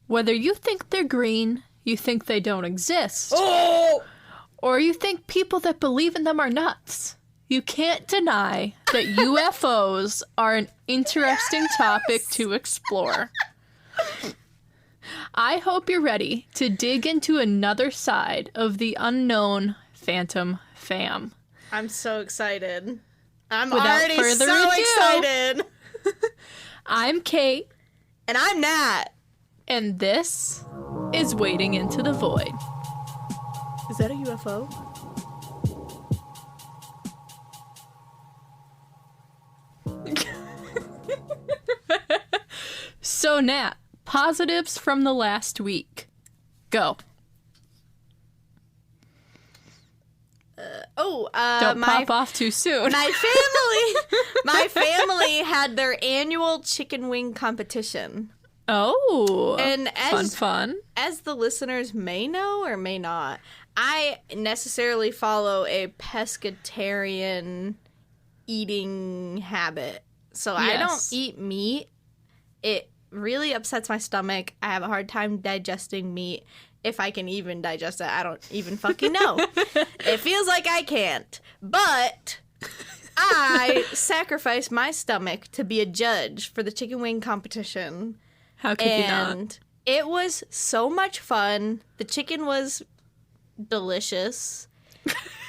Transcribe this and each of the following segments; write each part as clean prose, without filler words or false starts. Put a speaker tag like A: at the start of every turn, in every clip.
A: Whether you think they're green, you think they don't exist,
B: Oh!
A: or you think people that believe in them are nuts, you can't deny that UFOs are an interesting topic to explore. I hope you're ready to dig into another side of the unknown Phantom Fam.
B: I'm so excited. I'm
A: Without
B: already
A: further
B: so
A: ado,
B: excited.
A: I'm Kate,
B: And I'm Nat.
A: and this is Wading into the Void.
B: Is that a UFO?
A: So, Nat, positives from the last week. Go. Don't pop off too soon.
B: My family had their annual chicken wing competition.
A: Oh,
B: And
A: fun.
B: As the listeners may know or may not, I necessarily follow a pescatarian eating habit. So I don't
A: Yes.
B: eat meat. It really upsets my stomach. I have a hard time digesting meat. If I can even digest it, I don't even fucking know. It feels like I can't. But I sacrificed my stomach to be a judge for the chicken wing competition.
A: How could you not?
B: And it was so much fun. The chicken was delicious.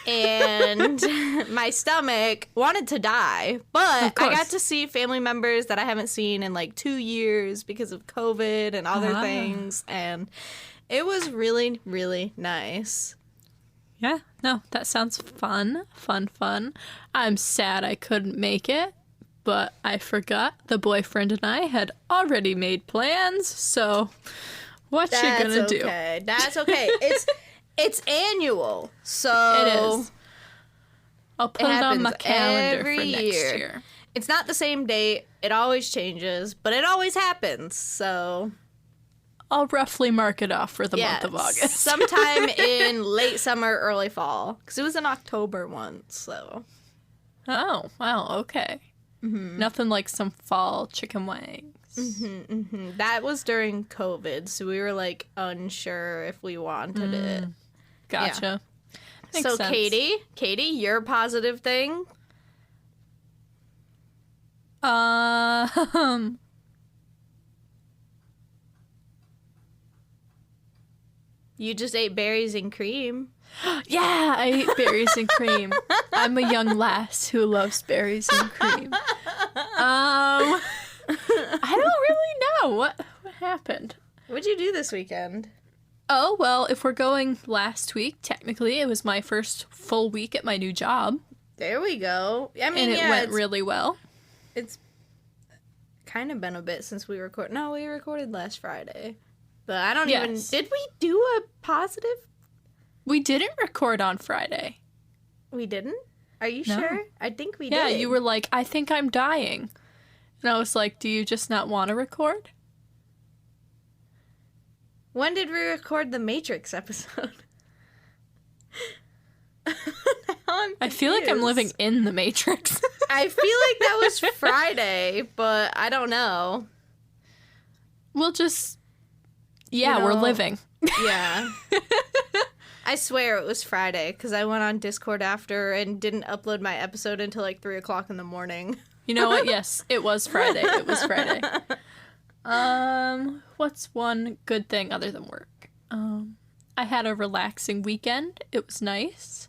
B: And my stomach wanted to die. But I got to see family members that I haven't seen in like 2 years because of COVID and other things. And it was really, really nice.
A: Yeah, no, that sounds fun. I'm sad I couldn't make it, but I forgot the boyfriend and I had already made plans, so what you gonna do?
B: That's okay. It's annual, so
A: It is. I'll put it on my calendar for
B: every
A: next year.
B: It's not the same date. It always changes, but it always happens. So
A: I'll roughly mark it off for the month of August.
B: sometime in late summer, early fall, because it was in October once. So
A: Oh, wow, okay.
B: Mm-hmm.
A: Nothing like some fall chicken wings.
B: that was during COVID, so we were like unsure if we wanted it.
A: Gotcha. Makes
B: So
A: sense.
B: Katie, your positive thing? You just ate berries and cream.
A: Yeah, I ate berries and cream. I'm a young lass who loves berries and cream. I don't really know what happened.
B: What'd you do this weekend?
A: Oh, well, if we're going last week, technically, it was my first full week at my new job.
B: There we go. I mean,
A: And it
B: yeah,
A: went really well.
B: it's kind of been a bit since we recorded. No, we recorded last Friday. But I don't even...
A: Yes.
B: Did we do a positive?
A: We didn't record on Friday.
B: We didn't? Are you
A: No.
B: sure? I think we
A: Yeah,
B: did.
A: you were like, I think I'm dying. And I was like, do you just not want to record?
B: When did we record the Matrix episode?
A: I feel like I'm living in the Matrix.
B: I feel like that was Friday, but I don't know.
A: We'll just... Yeah,
B: You
A: we're
B: know-
A: living.
B: Yeah. I swear it was Friday, because I went on Discord after and didn't upload my episode until like 3 o'clock in the morning.
A: You know what? Yes, it was Friday. It was Friday. What's one good thing other than work? I had a relaxing weekend. It was nice.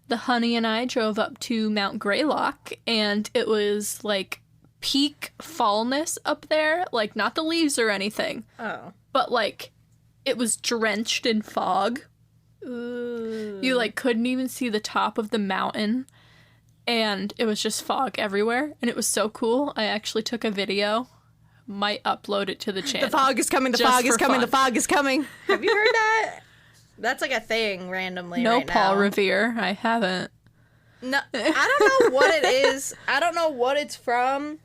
A: The honey and I drove up to Mount Greylock, and it was like peak fallness up there. Like, not the leaves or anything,
B: Oh.
A: but like it was drenched in fog.
B: Ooh.
A: You like couldn't even see the top of the mountain, and it was just fog everywhere, and it was so cool. I actually took a video. Might upload it to the channel.
B: The fog is coming, the
A: Just
B: fog is
A: for
B: coming,
A: fun.
B: the fog is coming. Have you heard that? That's like a thing randomly
A: No
B: right
A: Paul
B: now.
A: Revere. I haven't.
B: No, I don't know what it is. I don't know what it's from,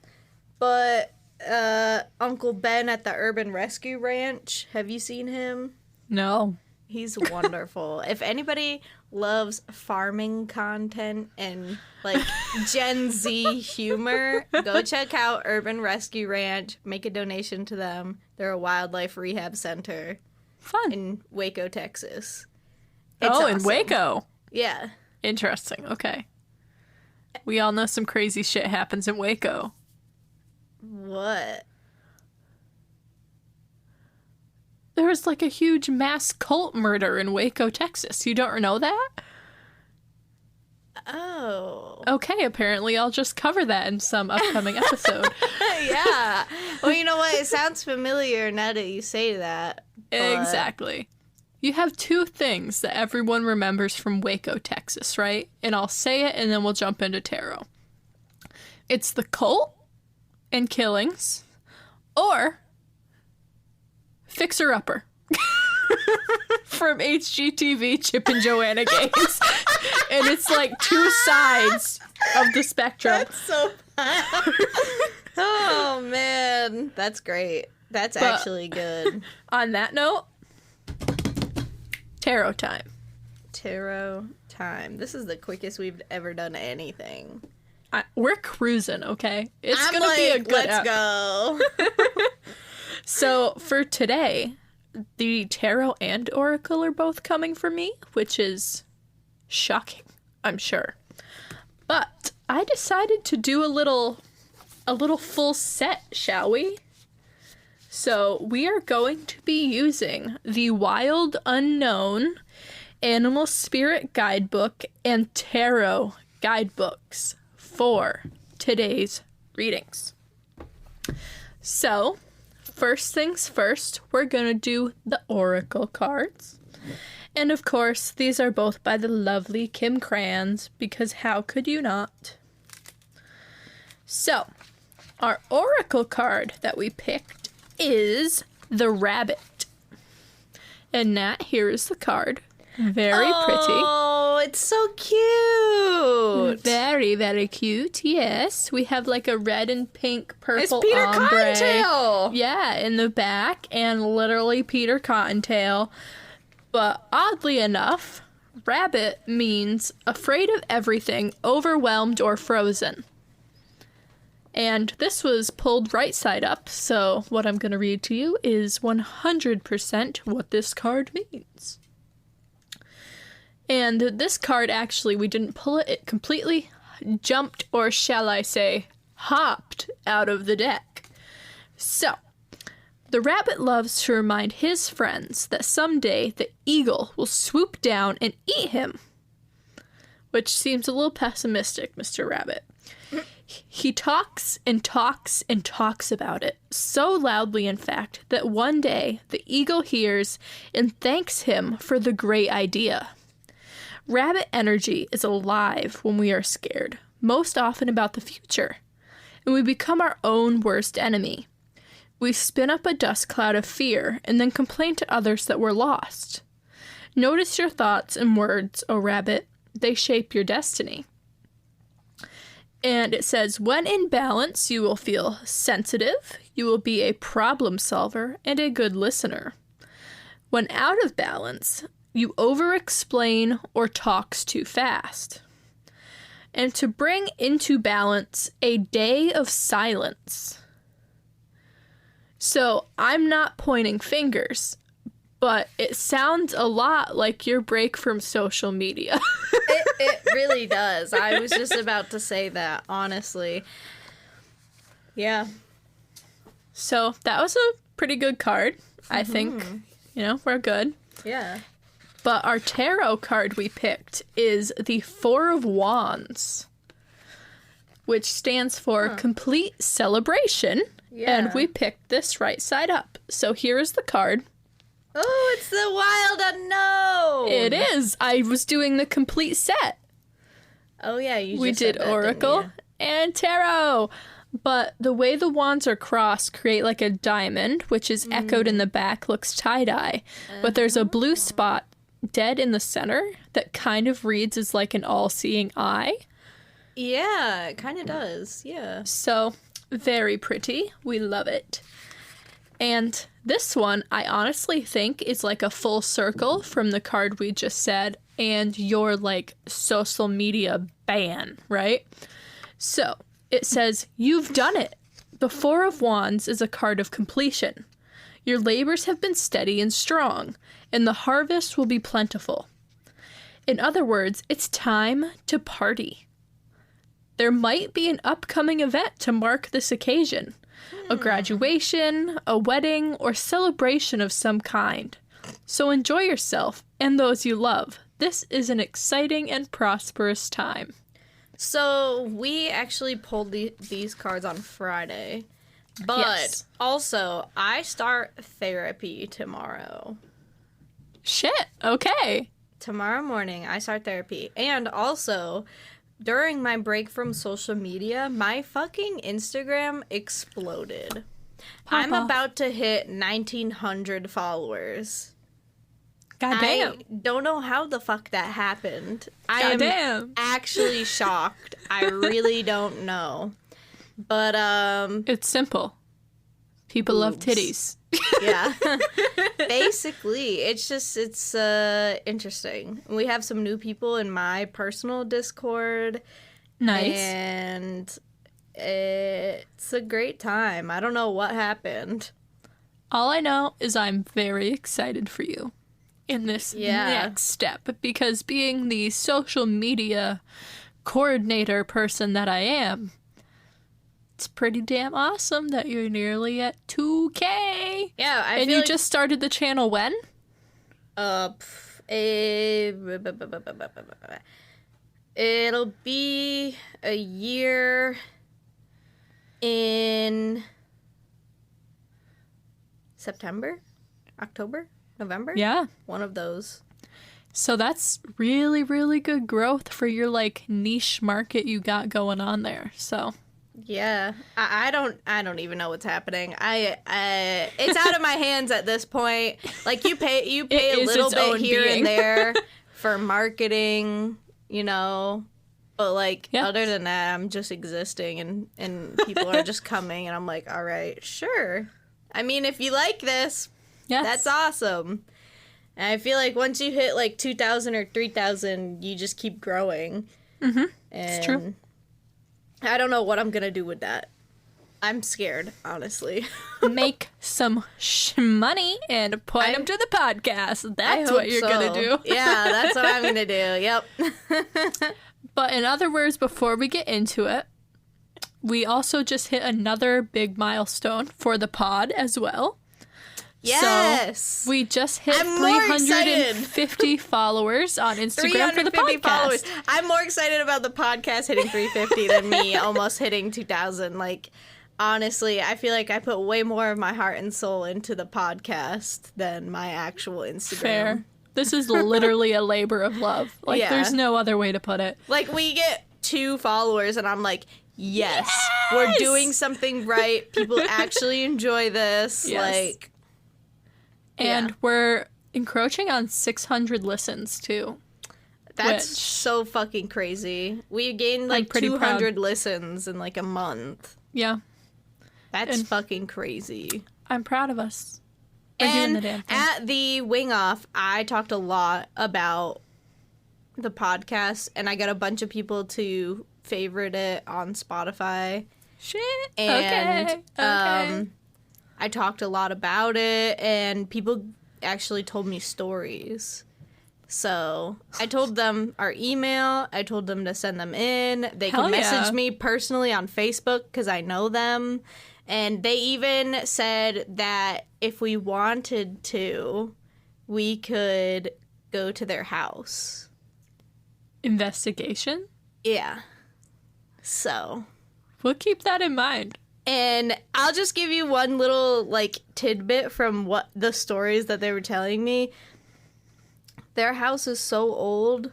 B: but Uncle Ben at the Urban Rescue Ranch. Have you seen him?
A: No.
B: He's wonderful. If anybody loves farming content and, like, Gen Z humor, go check out Urban Rescue Ranch. Make a donation to them. They're a wildlife rehab center.
A: Fun.
B: In Waco, Texas.
A: It's awesome. In Waco?
B: Yeah.
A: Interesting. Okay. We all know some crazy shit happens in Waco.
B: What?
A: There was like a huge mass cult murder in Waco, Texas. You don't know that?
B: Oh.
A: Okay, apparently I'll just cover that in some upcoming episode.
B: Yeah. Well, you know what? It sounds familiar now that you say that. But...
A: Exactly. You have two things that everyone remembers from Waco, Texas, right? And I'll say it and then we'll jump into tarot. It's the cult and killings, or Fixer Upper from HGTV, Chip and Joanna Gaines. And it's like two sides of the spectrum.
B: That's so fun. Oh, man. That's great. That's actually good.
A: On that note, tarot time.
B: Tarot time. This is the quickest we've ever done anything.
A: We're cruising, okay? It's going to be a good
B: let's go.
A: So for today, the tarot and oracle are both coming from me, which is shocking, I'm sure. But I decided to do a little full set, shall we? So we are going to be using the Wild Unknown Animal Spirit Guidebook and Tarot Guidebooks for today's readings. So, first things first, we're going to do the Oracle cards. And of course, these are both by the lovely Kim Crans, because how could you not? So, our Oracle card that we picked is the Rabbit. And Nat, here is the card. Very pretty.
B: Oh, it's so cute.
A: Very, very cute, yes. We have like a red and pink purple
B: It's Peter
A: ombre.
B: Cottontail.
A: Yeah, in the back, and literally Peter Cottontail. But oddly enough, rabbit means afraid of everything, overwhelmed, or frozen. And this was pulled right side up, so what I'm going to read to you is 100% what this card means. And this card, actually, we didn't pull it. It completely jumped, or shall I say, hopped out of the deck. So, the rabbit loves to remind his friends that someday the eagle will swoop down and eat him. Which seems a little pessimistic, Mr. Rabbit. He talks and talks and talks about it, so loudly, in fact, that one day the eagle hears and thanks him for the great idea. Rabbit energy is alive when we are scared, most often about the future, and we become our own worst enemy. We spin up a dust cloud of fear and then complain to others that we're lost. Notice your thoughts and words, O rabbit. They shape your destiny. And it says, when in balance, you will feel sensitive, you will be a problem solver and a good listener. When out of balance, you over-explain or talks too fast. And to bring into balance a day of silence. So I'm not pointing fingers, but it sounds a lot like your break from social media.
B: It really does. I was just about to say that, honestly. Yeah.
A: So that was a pretty good card. I think, we're good.
B: Yeah.
A: But our tarot card we picked is the Four of Wands, which stands for complete celebration. Yeah. And we picked this right side up. So here is the card.
B: Oh, it's the Wild Unknown.
A: It is. I was doing the complete set.
B: Oh, yeah.
A: We did Oracle and Tarot. But the way the wands are crossed create like a diamond, which is echoed in the back, looks tie-dye. But there's a blue spot dead in the center that kind of reads as like an all-seeing eye.
B: Yeah, it kind of does. Yeah.
A: So, very pretty. We love it. And this one, I honestly think is like a full circle from the card we just said and your like social media ban, right? So it says, you've done it. The Four of Wands is a card of completion. Your labors have been steady and strong, and the harvest will be plentiful. In other words, it's time to party. There might be an upcoming event to mark this occasion. A graduation, a wedding, or celebration of some kind. So enjoy yourself and those you love. This is an exciting and prosperous time.
B: So we actually pulled these cards on Friday. But
A: Yes.
B: also, I start therapy tomorrow.
A: Shit, okay.
B: Tomorrow morning, I start therapy. And also, during my break from social media, my fucking Instagram exploded. I'm
A: off.
B: about to hit 1,900 followers.
A: Goddamn.
B: I don't know how the fuck that happened. I am
A: Goddamn.
B: actually shocked. I really don't know. But,
A: It's simple. People love
B: Boobs.
A: titties.
B: yeah. Basically, it's interesting. We have some new people in my personal Discord.
A: Nice.
B: And it's a great time. I don't know what happened.
A: All I know is I'm very excited for you in this next step, because being the social media coordinator person that I am, it's pretty damn awesome that you're nearly at 2K.
B: Yeah,
A: And you just started the channel when?
B: It'll be a year in September, October, November.
A: Yeah.
B: One of those.
A: So that's really, really good growth for your like niche market you got going on there. So
B: Yeah, I don't even know what's happening. It's out of my hands at this point. Like you pay
A: It
B: a
A: is
B: little
A: its
B: bit
A: own
B: here
A: being.
B: and there for marketing, you know. But like other than that, I'm just existing and people are just coming and I'm like, all right, sure. I mean, if you like this,
A: yes.
B: that's awesome. And I feel like once you hit like 2,000 or 3,000, you just keep growing.
A: Mm-hmm.
B: And
A: It's true.
B: I don't know what I'm going to do with that. I'm scared, honestly.
A: Make some money and point them to the podcast. That's what you're going to do.
B: Yeah, that's what I'm going to do. Yep.
A: But in other words, before we get into it, we also just hit another big milestone for the pod as well.
B: Yes.
A: So we just hit
B: I'm more
A: 350 followers on Instagram for the
B: 350
A: podcast.
B: followers. I'm more excited about the podcast hitting 350 than me almost hitting 2,000. Like, honestly, I feel like I put way more of my heart and soul into the podcast than my actual Instagram.
A: Fair. This is literally a labor of love. Like, there's no other way to put it.
B: Like, we get 2 followers, and I'm like, yes, we're doing something right. People actually enjoy this.
A: Yes.
B: Like,
A: And we're encroaching on 600 listens, too.
B: that's
A: Which-
B: so fucking crazy. We gained like
A: pretty
B: 200 listens in like a month.
A: Yeah.
B: That's
A: And-
B: fucking crazy.
A: I'm proud of us. We're doing the damn thing.
B: At the Wing Off, I talked a lot about the podcast, and I got a bunch of people to favorite it on Spotify.
A: Shit.
B: And
A: okay.
B: I talked a lot about it, and people actually told me stories. So I told them our email. I told them to send them in. They
A: Hell
B: can message
A: yeah.
B: me personally on Facebook because I know them. And they even said that if we wanted to, we could go to their house.
A: Investigation?
B: Yeah. So.
A: We'll keep that in mind.
B: And I'll just give you one little, like, tidbit from what the stories that they were telling me. Their house is so old.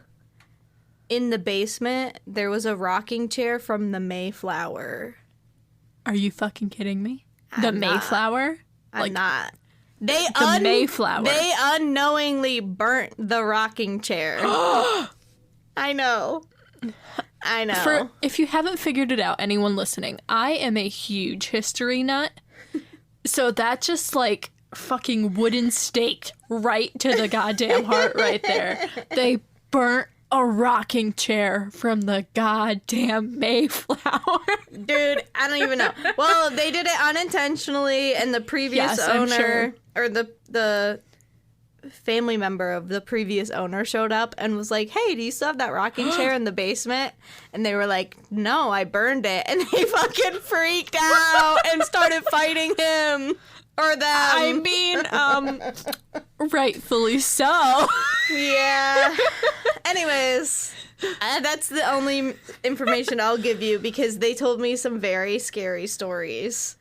B: In the basement, there was a rocking chair from the Mayflower.
A: Are you fucking kidding me? The
B: I'm not.
A: Mayflower?
B: I'm not. They
A: The Mayflower.
B: They unknowingly burnt the rocking chair. I know. I know.
A: If you haven't figured it out, anyone listening, I am a huge history nut. So that just, like, fucking wooden staked right to the goddamn heart right there. They burnt a rocking chair from the goddamn Mayflower.
B: Dude, I don't even know. Well, they did it unintentionally, and the previous owner, or the family member of the previous owner showed up and was like, hey, do you still have that rocking chair in the basement? And they were like, no, I burned it. And they fucking freaked out and started fighting him. Or them.
A: I mean, rightfully so.
B: Yeah. Anyways, that's the only information I'll give you because they told me some very scary stories.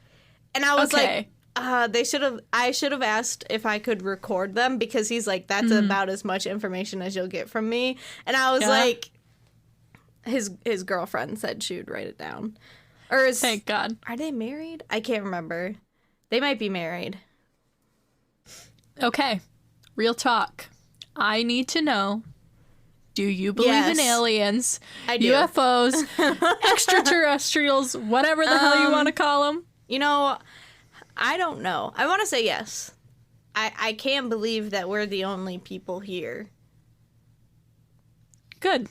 B: And I was like, I should have asked if I could record them because he's like, that's about as much information as you'll get from me. And I was like, his girlfriend said she would write it down.
A: Thank God.
B: Are they married? I can't remember. They might be married.
A: Okay. Real talk. I need to know, do you believe in aliens,
B: I do.
A: UFOs, extraterrestrials, whatever the hell you want to call them?
B: You know, I don't know. I want to say yes. I can't believe that we're the only people here.
A: Good.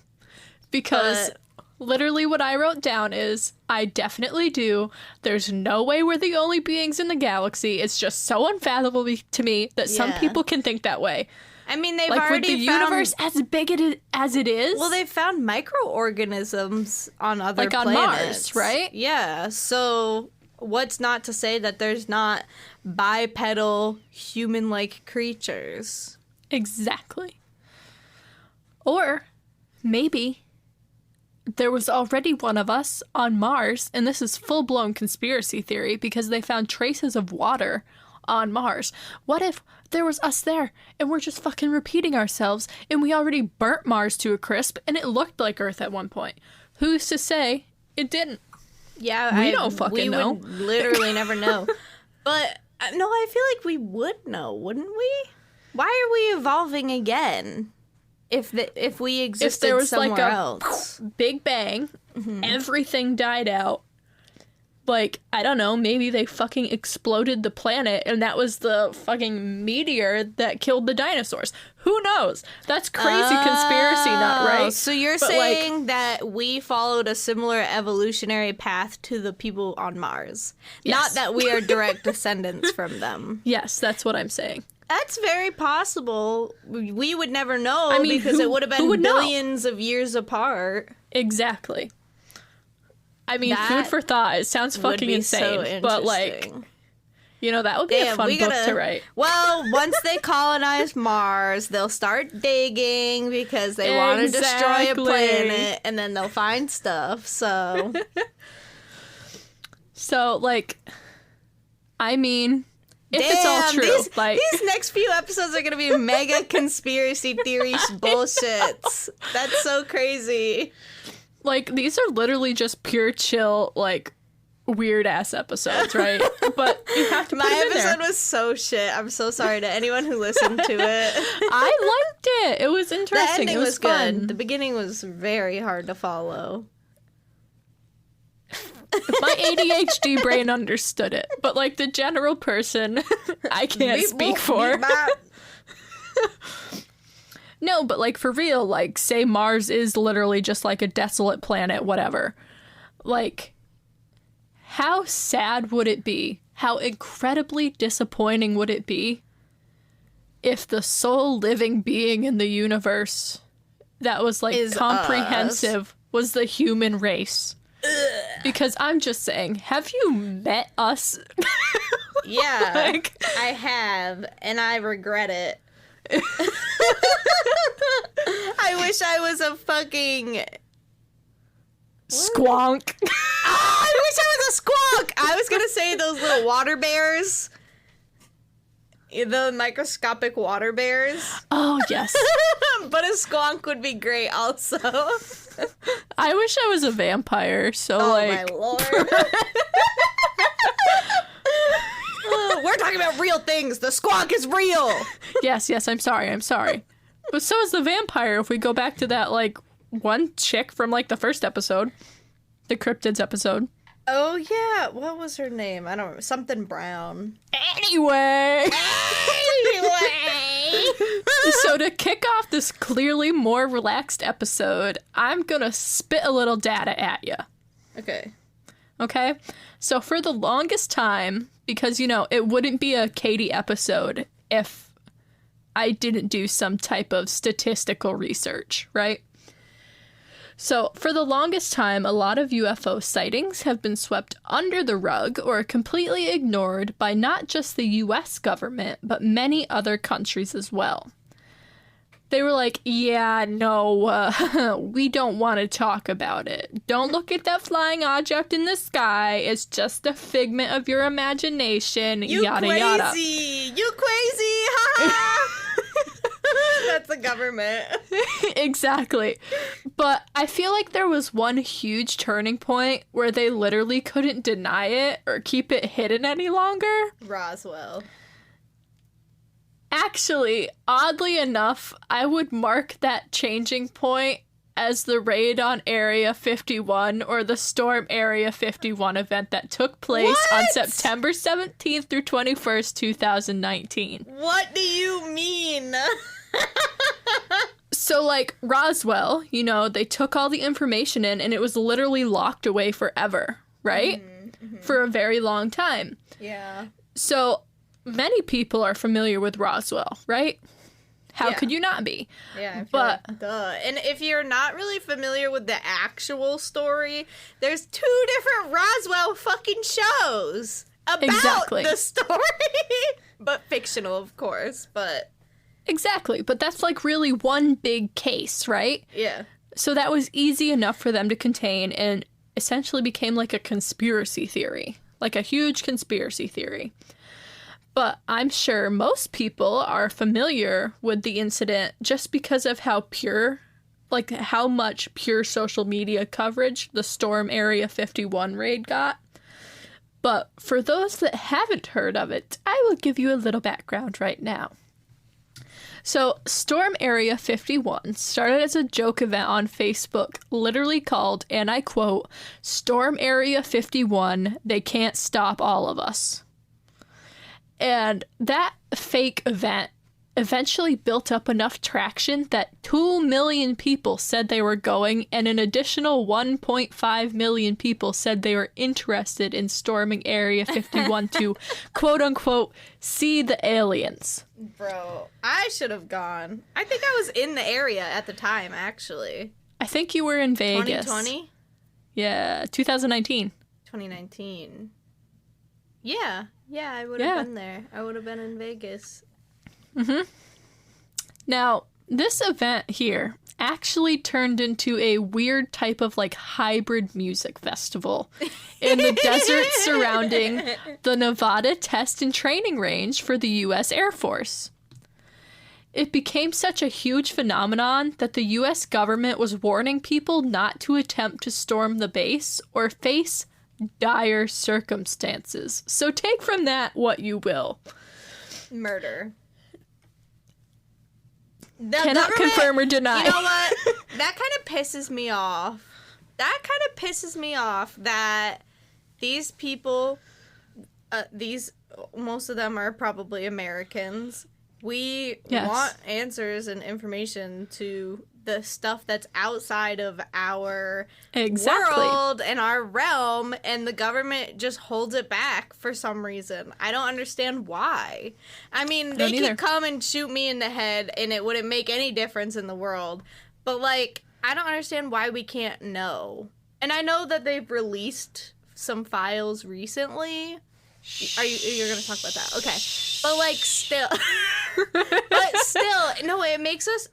A: Because literally what I wrote down is, I definitely do. There's no way we're the only beings in the galaxy. It's just so unfathomable to me that some people can think that way.
B: I mean, they've
A: like,
B: already
A: with the universe as big as it is.
B: Well, they've found microorganisms on other
A: like
B: planets.
A: on Mars, right?
B: Yeah, so what's not to say that there's not bipedal, human-like creatures?
A: Exactly. Or maybe there was already one of us on Mars, and this is full-blown conspiracy theory because they found traces of water on Mars. What if there was us there, and we're just fucking repeating ourselves, and we already burnt Mars to a crisp, and it looked like Earth at one point? Who's to say it didn't?
B: Yeah,
A: we don't fucking know.
B: We would literally never know. But, no, I feel like we would know, wouldn't we? Why are we evolving again? If we existed
A: if there was
B: somewhere
A: like a
B: else.
A: Big Bang, everything died out. Like, I don't know, maybe they fucking exploded the planet and that was the fucking meteor that killed the dinosaurs. Who knows? That's crazy conspiracy nut, right?
B: So you're saying that we followed a similar evolutionary path to the people on Mars.
A: Yes.
B: Not that we are direct descendants from them.
A: Yes, that's what I'm saying.
B: That's very possible. We would never know because
A: who,
B: it would have been billions of years apart.
A: Exactly. I mean, food for thought. It sounds fucking insane.
B: So
A: but, like, you know, that would be a fun book to write.
B: Well, once they colonize Mars, they'll start digging because they want to destroy a planet, and then they'll find stuff, so... So,
A: like, I mean... If it's all true,
B: these next few episodes are gonna be mega conspiracy theories bullshits. That's so crazy.
A: Like, these are literally just pure chill, like, weird ass episodes, right? But you have to put
B: My
A: it in
B: episode
A: there.
B: was so shit. I'm so sorry to anyone who listened to it.
A: I liked it. It was interesting.
B: The ending
A: it was
B: good.
A: fun.
B: The beginning was very hard to follow.
A: My ADHD brain understood it, but like the general person, I can't speak for. No, but like for real, like say Mars is literally just like a desolate planet, whatever. Like, how sad would it be? How incredibly disappointing would it be if the sole living being in the universe that was like comprehensive was the human race? Because I'm just saying, have you met us?
B: Yeah,
A: like,
B: I have, and I regret it. I wish I was a fucking...
A: Squonk.
B: I wish I was a squonk! I was gonna say those little water bears. The microscopic water bears.
A: Oh, yes.
B: But a squonk would be great also.
A: I wish I was a vampire, so
B: my lord. We're talking about real things. The squonk is real.
A: Yes, I'm sorry. But so is the vampire if we go back to that, like, one chick from, like, the first episode. The cryptids episode.
B: Oh, yeah. What was her name? I don't remember. Something Brown.
A: Anyway.
B: Anyway.
A: So to kick off this clearly more relaxed episode, I'm gonna spit a little data at you.
B: Okay.
A: Okay? So for the longest time, because, you know, it wouldn't be a Katie episode if I didn't do some type of statistical research, right? So, for the longest time, a lot of UFO sightings have been swept under the rug or completely ignored by not just the US government, but many other countries as well. They were like, yeah, no, we don't want to talk about it. Don't look at that flying object in the sky. It's just a figment of your imagination, yada, yada.
B: You crazy! Ha ha! That's the government.
A: Exactly. But I feel like there was one huge turning point where they literally couldn't deny it or keep it hidden any longer.
B: Roswell.
A: Actually, oddly enough, I would mark that changing point as the raid on Area 51 or the Storm Area 51 event that took place on September 17th through 21st, 2019.
B: What do you mean?
A: So, like, Roswell, you know, they took all the information in and it was literally locked away forever, right? Mm-hmm. For a very long time.
B: Yeah.
A: So, many people are familiar with Roswell, right? How could you not be?
B: Yeah, duh. And if you're not really familiar with the actual story, there's 2 different Roswell fucking shows about the story. But fictional, of course, but...
A: Exactly, but that's like really one big case, right?
B: Yeah.
A: So that was easy enough for them to contain and essentially became like a conspiracy theory, like a huge conspiracy theory. But I'm sure most people are familiar with the incident just because of how much pure social media coverage the Storm Area 51 raid got. But for those that haven't heard of it, I will give you a little background right now. So, Storm Area 51 started as a joke event on Facebook, literally called, and I quote, Storm Area 51, they can't stop all of us. And that fake event eventually built up enough traction that 2 million people said they were going, and an additional 1.5 million people said they were interested in storming Area 51 to, quote-unquote, see the aliens.
B: Bro, I should have gone. I think I was in the area at the time, actually.
A: I think you were in Vegas.
B: 2020?
A: Yeah, 2019.
B: 2019. Yeah, I would have been there. I would have been in Vegas.
A: Mm-hmm. Now, this event here actually turned into a weird type of like hybrid music festival in the desert surrounding the Nevada Test and Training Range for the U.S. Air Force. It became such a huge phenomenon that the U.S. government was warning people not to attempt to storm the base or face dire circumstances. So take from that what you will.
B: Murder.
A: Cannot confirm or deny.
B: You know what? That kind of pisses me off. That these people, most of them are probably Americans. We want answers and information to the stuff that's outside of our world and our realm, and the government just holds it back for some reason. I don't understand why. I mean, they could come and shoot me in the head and it wouldn't make any difference in the world. But, like, I don't understand why we can't know. And I know that they've released some files recently. You're going to talk about that? Okay. But, like, still. No, it makes us...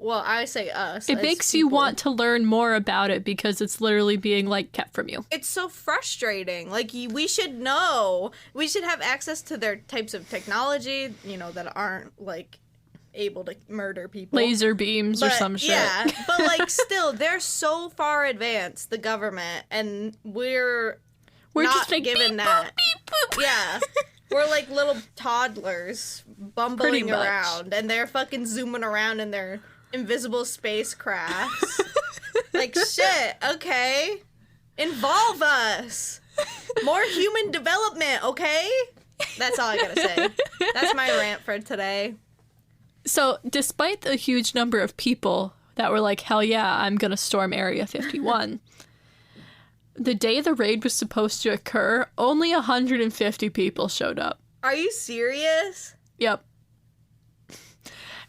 B: Well, I say us.
A: It makes you want to learn more about it because it's literally being, like, kept from you.
B: It's so frustrating. Like, we should know. We should have access to their types of technology, you know, that aren't, like, able to murder people.
A: Laser beams or some shit.
B: Yeah, but, like, still, they're so far advanced, the government, and we're not
A: just like,
B: given
A: beep,
B: that.
A: Boop, beep, boop.
B: Yeah. We're like little toddlers bumbling around, and they're fucking zooming around in their invisible spacecrafts. Like, shit, okay. Involve us. More human development, okay? That's all I gotta say. That's my rant for today.
A: So, despite the huge number of people that were like, hell yeah, I'm gonna storm Area 51, the day the raid was supposed to occur, only 150 people showed up.
B: Are you serious?
A: Yep.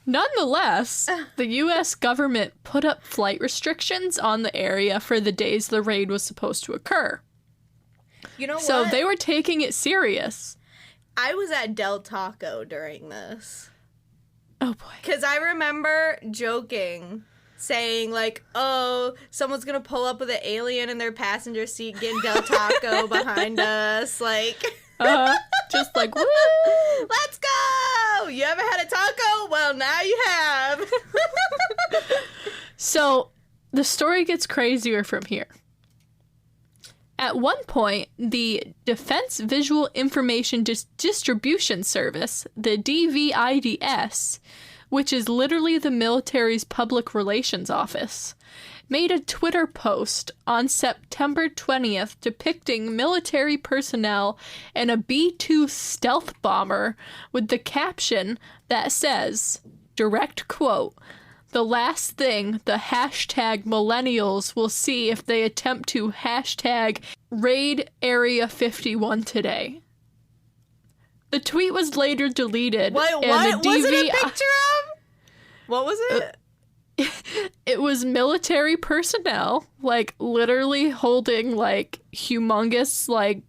A: Nonetheless, the U.S. government put up flight restrictions on the area for the days the raid was supposed to occur.
B: You know what?
A: So they were taking it serious.
B: I was at Del Taco during this.
A: Oh, boy.
B: Because I remember joking, saying, like, oh, someone's going to pull up with an alien in their passenger seat, getting Del Taco behind us. Like...
A: Just like, woo!
B: Let's go! You ever had a taco? Well, now you have.
A: So, the story gets crazier from here. At one point, the Defense Visual Information Distribution Service, the DVIDS, which is literally the military's public relations office, made a Twitter post on September 20th depicting military personnel and a B-2 stealth bomber with the caption that says, direct quote, "The last thing the hashtag millennials will see if they attempt to hashtag raid Area 51 today." The tweet was later deleted.
B: Wait, what was it a picture of? What was it?
A: It was military personnel, like, literally holding, like, humongous, like,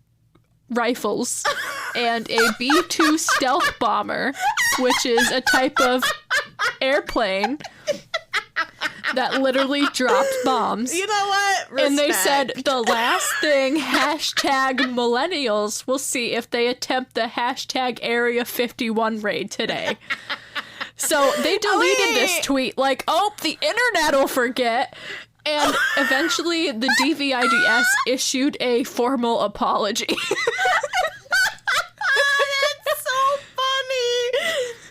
A: rifles, and a B-2 stealth bomber, which is a type of airplane that literally dropped bombs.
B: You know what? Respect.
A: And they said, the last thing hashtag millennials will see if they attempt the hashtag Area 51 raid today. So they deleted this tweet, like, oh, the internet will forget. And eventually the DVIDS issued a formal apology.
B: That's so funny.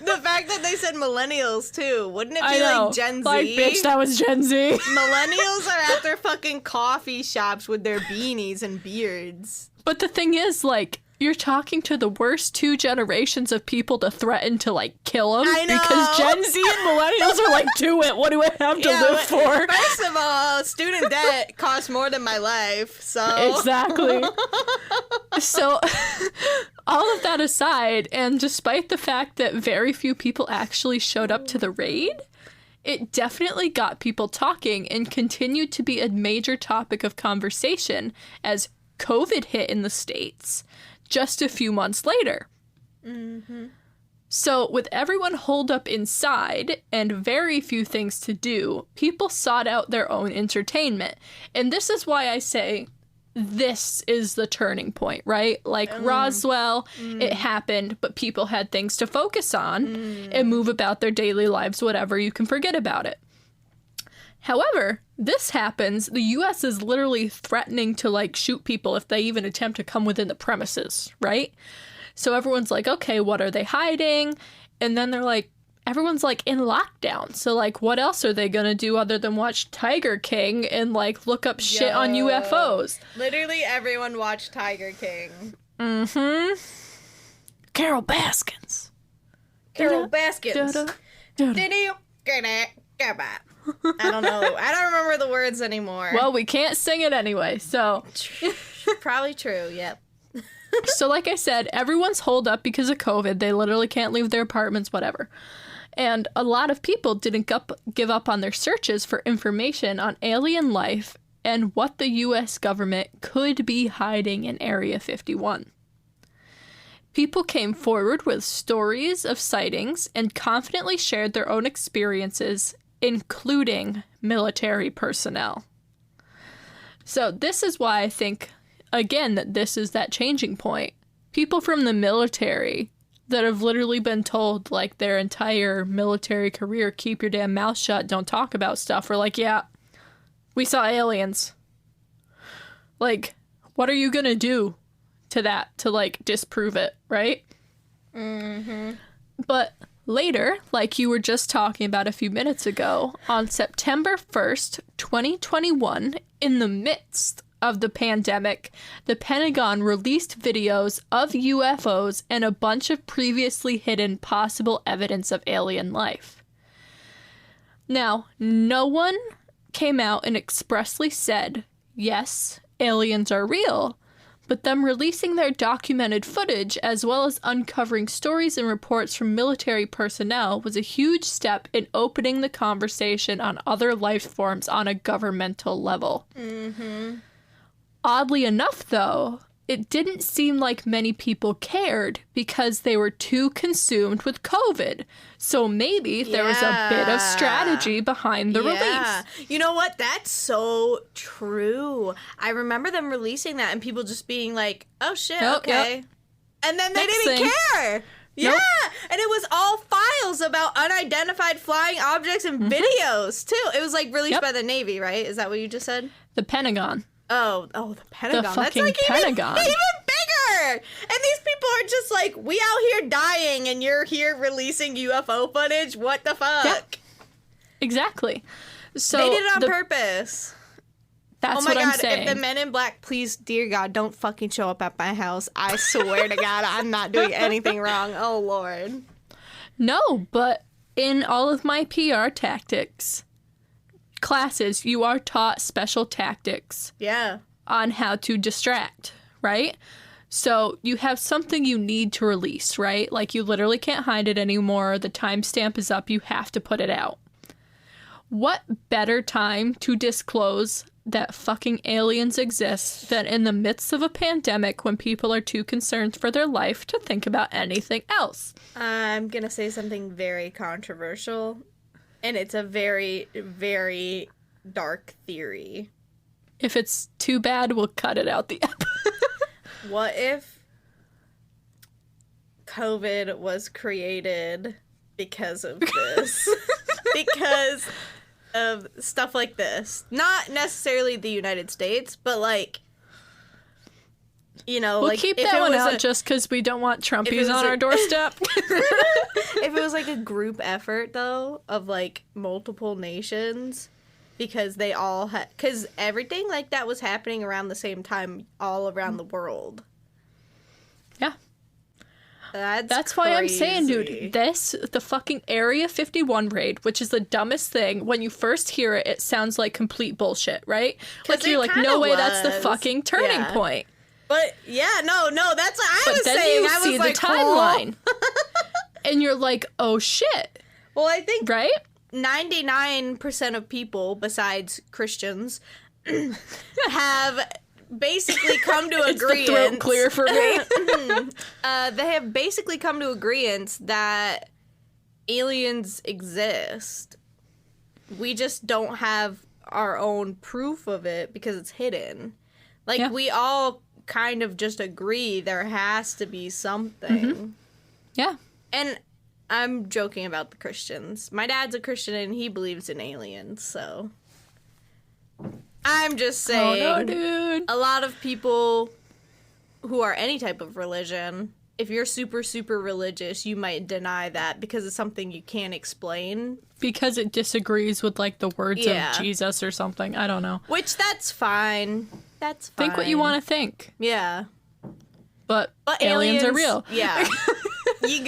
B: The fact that they said millennials, too. Wouldn't it be like Gen Z?
A: Like, bitch, that was Gen Z.
B: Millennials are at their fucking coffee shops with their beanies and beards.
A: But the thing is, like, you're talking to the worst two generations of people to threaten to, like, kill them.
B: I know.
A: Because Gen Z and millennials are like, do it. What do I have to live for?
B: First of all, student debt costs more than my life, so...
A: Exactly. So, all of that aside, and despite the fact that very few people actually showed up to the raid, it definitely got people talking and continued to be a major topic of conversation as COVID hit in the States just a few months later. Mm-hmm. So, with everyone holed up inside and very few things to do, people sought out their own entertainment. And this is why I say this is the turning point, right? Like Roswell, it happened, but people had things to focus on and move about their daily lives, whatever, you can forget about it. However, this happens, the U.S. is literally threatening to, like, shoot people if they even attempt to come within the premises, right? So everyone's like, okay, what are they hiding? And then they're like, everyone's, like, in lockdown. So, like, what else are they gonna do other than watch Tiger King and, like, look up shit on UFOs?
B: Literally everyone watched Tiger King.
A: Mm-hmm. Carol Baskins.
B: Carol Baskins. Did you get it? I don't know. I don't remember the words anymore.
A: Well, we can't sing it anyway, so...
B: Probably true, yep.
A: So like I said, everyone's holed up because of COVID. They literally can't leave their apartments, whatever. And a lot of people didn't give up on their searches for information on alien life and what the U.S. government could be hiding in Area 51. People came forward with stories of sightings and confidently shared their own experiences, including military personnel. So this is why I think, again, that this is that changing point. People from the military that have literally been told, like, their entire military career, keep your damn mouth shut, don't talk about stuff, are like, yeah, we saw aliens. Like, what are you gonna do to that to, like, disprove it, right? Mm-hmm. But later, like you were just talking about a few minutes ago, on September 1st, 2021, in the midst of the pandemic, the Pentagon released videos of UFOs and a bunch of previously hidden possible evidence of alien life. Now, no one came out and expressly said, yes, aliens are real, but them releasing their documented footage as well as uncovering stories and reports from military personnel was a huge step in opening the conversation on other life forms on a governmental level. Mm-hmm. Oddly enough, though, it didn't seem like many people cared because they were too consumed with COVID. So maybe there was a bit of strategy behind the release.
B: You know what? That's so true. I remember them releasing that and people just being like, oh shit, okay. Yep. And then they didn't even care. Yeah. Nope. And it was all files about unidentified flying objects and videos, too. It was like released by the Navy, right? Is that what you just said?
A: The Pentagon.
B: Oh, the Pentagon.
A: The fucking
B: That's like
A: Pentagon.
B: Even bigger. And these people are just like, we out here dying and you're here releasing UFO footage? What the fuck? Yeah.
A: Exactly. So
B: they did it on purpose.
A: That's what I'm saying.
B: If the Men in Black, please, dear God, don't fucking show up at my house. I swear to God, I'm not doing anything wrong. Oh, Lord.
A: No, but in all of my PR tactics classes, you are taught special tactics.
B: Yeah.
A: On how to distract, right? So you have something you need to release, right? Like you literally can't hide it anymore. The timestamp is up. You have to put it out. What better time to disclose that fucking aliens exist than in the midst of a pandemic when people are too concerned for their life to think about anything else?
B: I'm going to say something very controversial, and it's a very, very dark theory.
A: If it's too bad, we'll cut it out the app.
B: What if COVID was created because of this? Because of stuff like this. Not necessarily the United States, but like, you know,
A: we'll
B: like
A: keep that one out just because we don't want Trumpies on our doorstep.
B: If it was like a group effort, though, of like multiple nations, because they all had, because everything like that was happening around the same time all around the world.
A: Yeah.
B: That's
A: why I'm saying, dude, the fucking Area 51 raid, which is the dumbest thing. When you first hear it, it sounds like complete bullshit, right? Like you're like, no way, that's the fucking turning point.
B: But yeah, no, that's what I was saying.
A: But then you see the timeline, and you're like, oh shit.
B: Well, I think
A: right.
B: 99% of people, besides Christians, have basically come to agreement.
A: It's the throat clear for me.
B: They have basically come to agreement that aliens exist. We just don't have our own proof of it because it's hidden. Like, we all kind of just agree there has to be something.
A: Mm-hmm. Yeah.
B: And I'm joking about the Christians. My dad's a Christian and he believes in aliens, so I'm just saying.
A: Oh, no, dude.
B: A lot of people who are any type of religion, if you're super, super religious, you might deny that because it's something you can't explain.
A: Because it disagrees with, like, the words of Jesus or something. I don't know.
B: Which, that's fine. That's fine.
A: Think what you want to think.
B: Yeah.
A: But aliens are real.
B: Yeah. You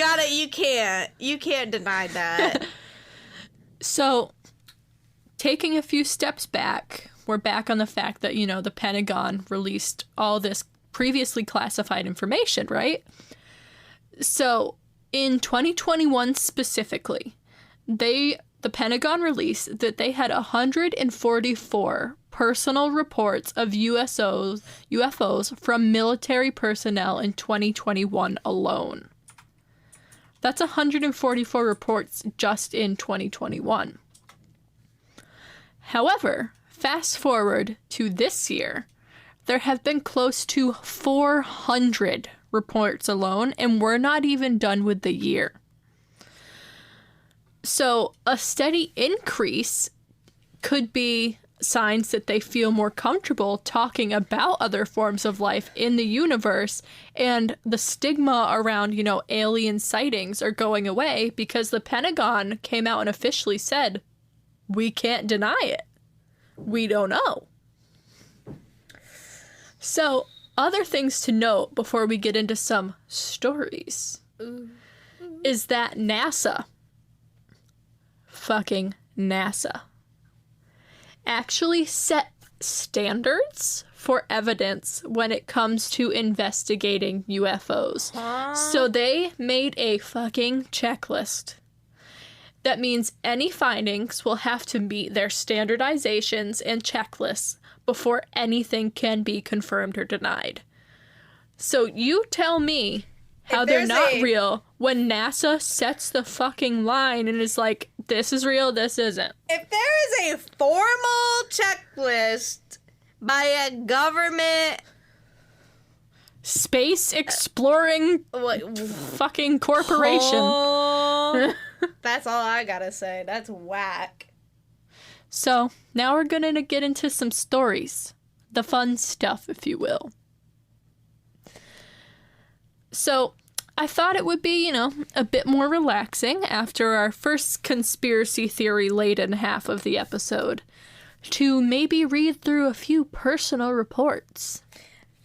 B: can't deny that.
A: So, taking a few steps back, we're back on the fact that, you know, the Pentagon released all this previously classified information, right? So, in 2021 specifically, the Pentagon released that they had 144 personal reports of UFOs from military personnel in 2021 alone. That's 144 reports just in 2021. However, fast forward to this year, there have been close to 400 reports alone, and we're not even done with the year. So a steady increase could be signs that they feel more comfortable talking about other forms of life in the universe, and the stigma around, you know, alien sightings are going away because the Pentagon came out and officially said, we can't deny it. We don't know. So, other things to note before we get into some stories is that fucking NASA, actually set standards for evidence when it comes to investigating UFOs. So they made a fucking checklist. That means any findings will have to meet their standardizations and checklists before anything can be confirmed or denied. So you tell me how they're not real when NASA sets the fucking line and is like, this is real, this isn't.
B: If there is a formal checklist by a government
A: space exploring fucking corporation.
B: That's all I gotta say. That's whack.
A: So, now we're gonna get into some stories. The fun stuff, if you will. So, I thought it would be, a bit more relaxing after our first conspiracy theory laden half of the episode to maybe read through a few personal reports.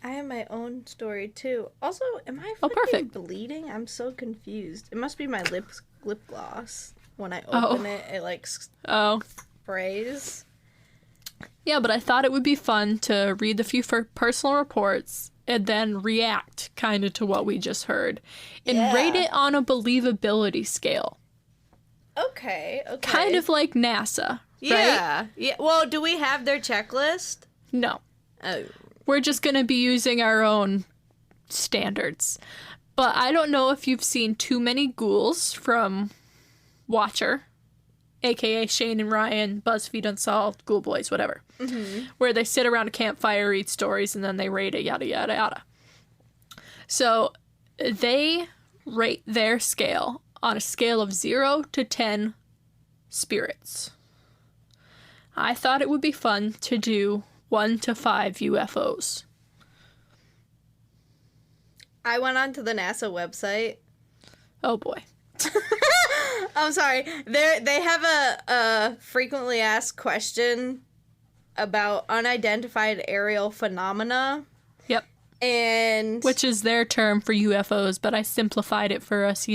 B: I have my own story, too. Also, am I fucking bleeding? I'm so confused. It must be my lip gloss. When I open it, it, sprays.
A: Yeah, but I thought it would be fun to read the few personal reports and then react kind of to what we just heard. And rate it on a believability scale.
B: Okay.
A: Kind of like NASA, right?
B: Yeah. Well, do we have their checklist?
A: No.
B: Oh.
A: We're just going to be using our own standards. But I don't know if you've seen Too Many Ghouls from Watcher, a.k.a. Shane and Ryan, BuzzFeed Unsolved, Ghoul Boys, whatever. Mm-hmm. Where they sit around a campfire, read stories, and then they rate it, yada, yada, yada. So they rate their scale on a scale of 0 to 10 spirits. I thought it would be fun to do 1 to 5 UFOs.
B: I went onto the NASA website.
A: Oh boy.
B: I'm sorry. They have a frequently asked question about unidentified aerial phenomena.
A: Yep.
B: And
A: which is their term for UFOs, but I simplified it for us,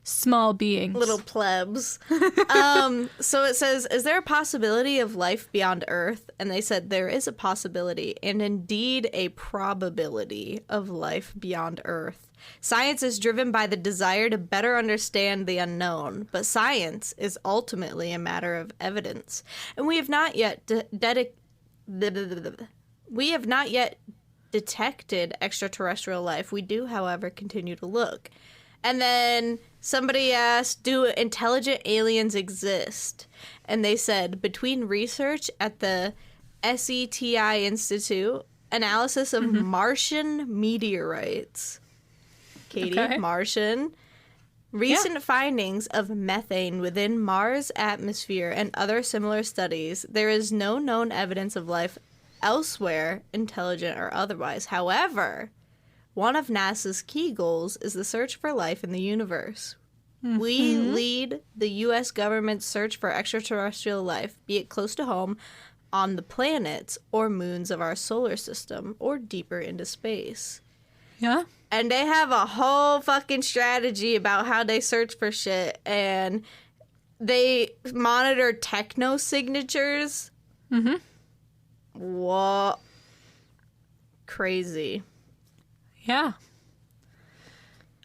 A: small beings.
B: Little plebs. So it says, is there a possibility of life beyond Earth? And they said there is a possibility and indeed a probability of life beyond Earth. Science is driven by the desire to better understand the unknown, but science is ultimately a matter of evidence. And we have not yet detected extraterrestrial life. We do, however, continue to look. And then somebody asked, do intelligent aliens exist? And they said, between research at the SETI Institute, analysis of Martian meteorites, Katie, Martian, recent findings of methane within Mars' atmosphere and other similar studies, there is no known evidence of life elsewhere, intelligent or otherwise. However, one of NASA's key goals is the search for life in the universe. Mm-hmm. We lead the U.S. government's search for extraterrestrial life, be it close to home, on the planets or moons of our solar system, or deeper into space.
A: Yeah.
B: And they have a whole fucking strategy about how they search for shit, and they monitor techno signatures.
A: Mm-hmm.
B: What? Crazy.
A: Yeah.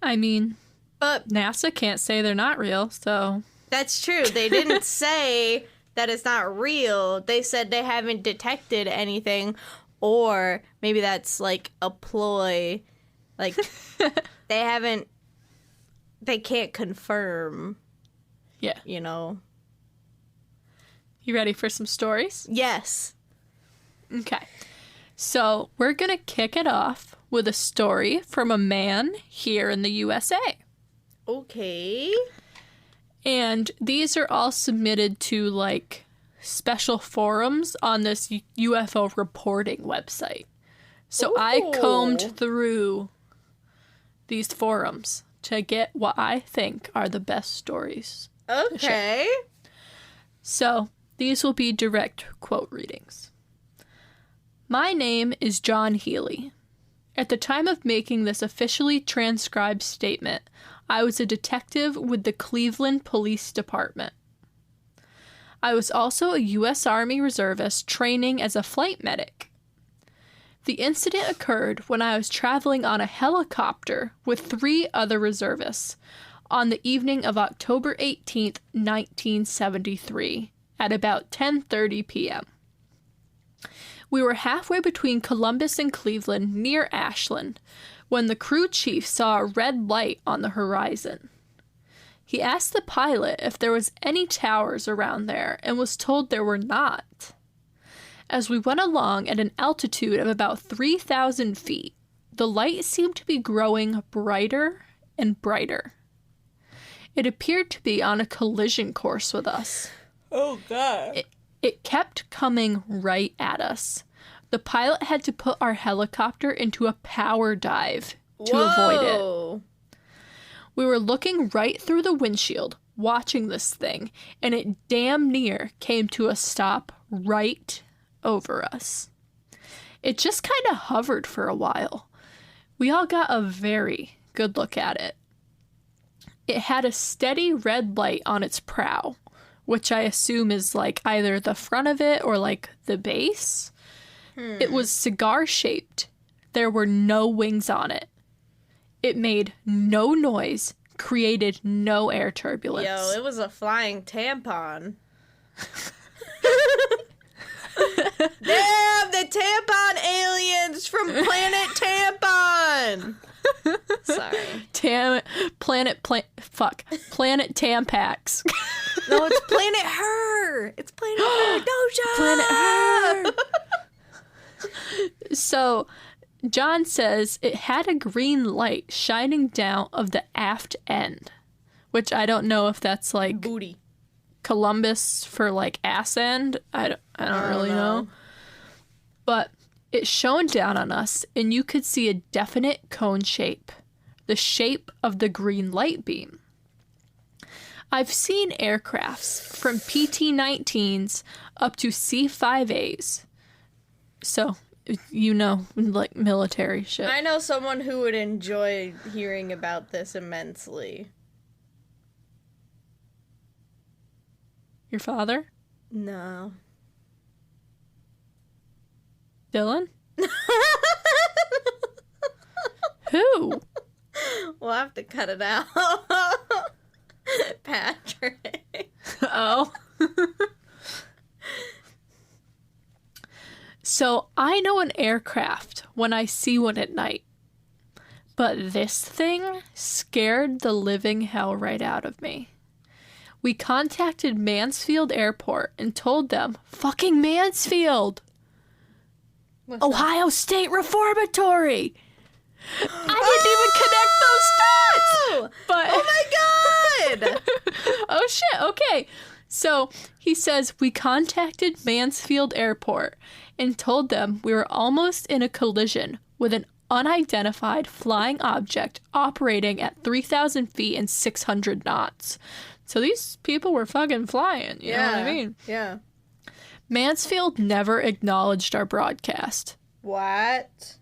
A: I mean,
B: but
A: NASA can't say they're not real, so.
B: That's true. They didn't say that it's not real. They said they haven't detected anything, or maybe that's like a ploy. Like, they can't confirm.
A: Yeah.
B: You
A: ready for some stories?
B: Yes.
A: Okay. So, we're going to kick it off with a story from a man here in the USA.
B: Okay.
A: And these are all submitted to, special forums on this UFO reporting website. So, I combed through these forums to get what I think are the best stories.
B: Okay.
A: So, these will be direct quote readings. My name is John Healy. At the time of making this officially transcribed statement, I was a detective with the Cleveland Police Department. I was also a U.S. Army reservist training as a flight medic. The incident occurred when I was traveling on a helicopter with 3 other reservists on the evening of October 18th, 1973, at about 10:30 p.m. We were halfway between Columbus and Cleveland, near Ashland, when the crew chief saw a red light on the horizon. He asked the pilot if there was any towers around there and was told there were not. As we went along at an altitude of about 3,000 feet, the light seemed to be growing brighter and brighter. It appeared to be on a collision course with us.
B: Oh, God.
A: It kept coming right at us. The pilot had to put our helicopter into a power dive to avoid it. We were looking right through the windshield, watching this thing, and it damn near came to a stop right over us. It just kind of hovered for a while. We all got a very good look at it. It had a steady red light on its prow, which I assume is like either the front of it or like the base. It was cigar-shaped. There were no wings on it. It made no noise, created no air turbulence.
B: Yo, it was a flying tampon. Damn, the tampon aliens from Planet Tampon! Sorry.
A: Planet Tampax.
B: No, it's Planet Her! It's Planet Her! Doja!
A: Planet Her! So, John says it had a green light shining down of the aft end, which I don't know if that's like
B: booty.
A: Columbus for like ass end. I don't really know. But it shone down on us, and you could see a definite cone shape, the shape of the green light beam. I've seen aircrafts from PT-19s up to C-5As. So, you know, like military shit.
B: I know someone who would enjoy hearing about this immensely.
A: Your father?
B: No.
A: Dylan? Who?
B: We'll have to cut it out. Patrick.
A: Oh. So, I know an aircraft when I see one at night. But this thing scared the living hell right out of me. We contacted Mansfield Airport and told them, fucking Mansfield!
B: What's
A: Ohio State Reformatory! I didn't even connect those dots! But
B: oh my god!
A: oh shit, okay. So he says, we contacted Mansfield Airport and told them we were almost in a collision with an unidentified flying object operating at 3,000 feet and 600 knots. So these people were fucking flying, you know what I mean?
B: Yeah.
A: Mansfield never acknowledged our broadcast.
B: What?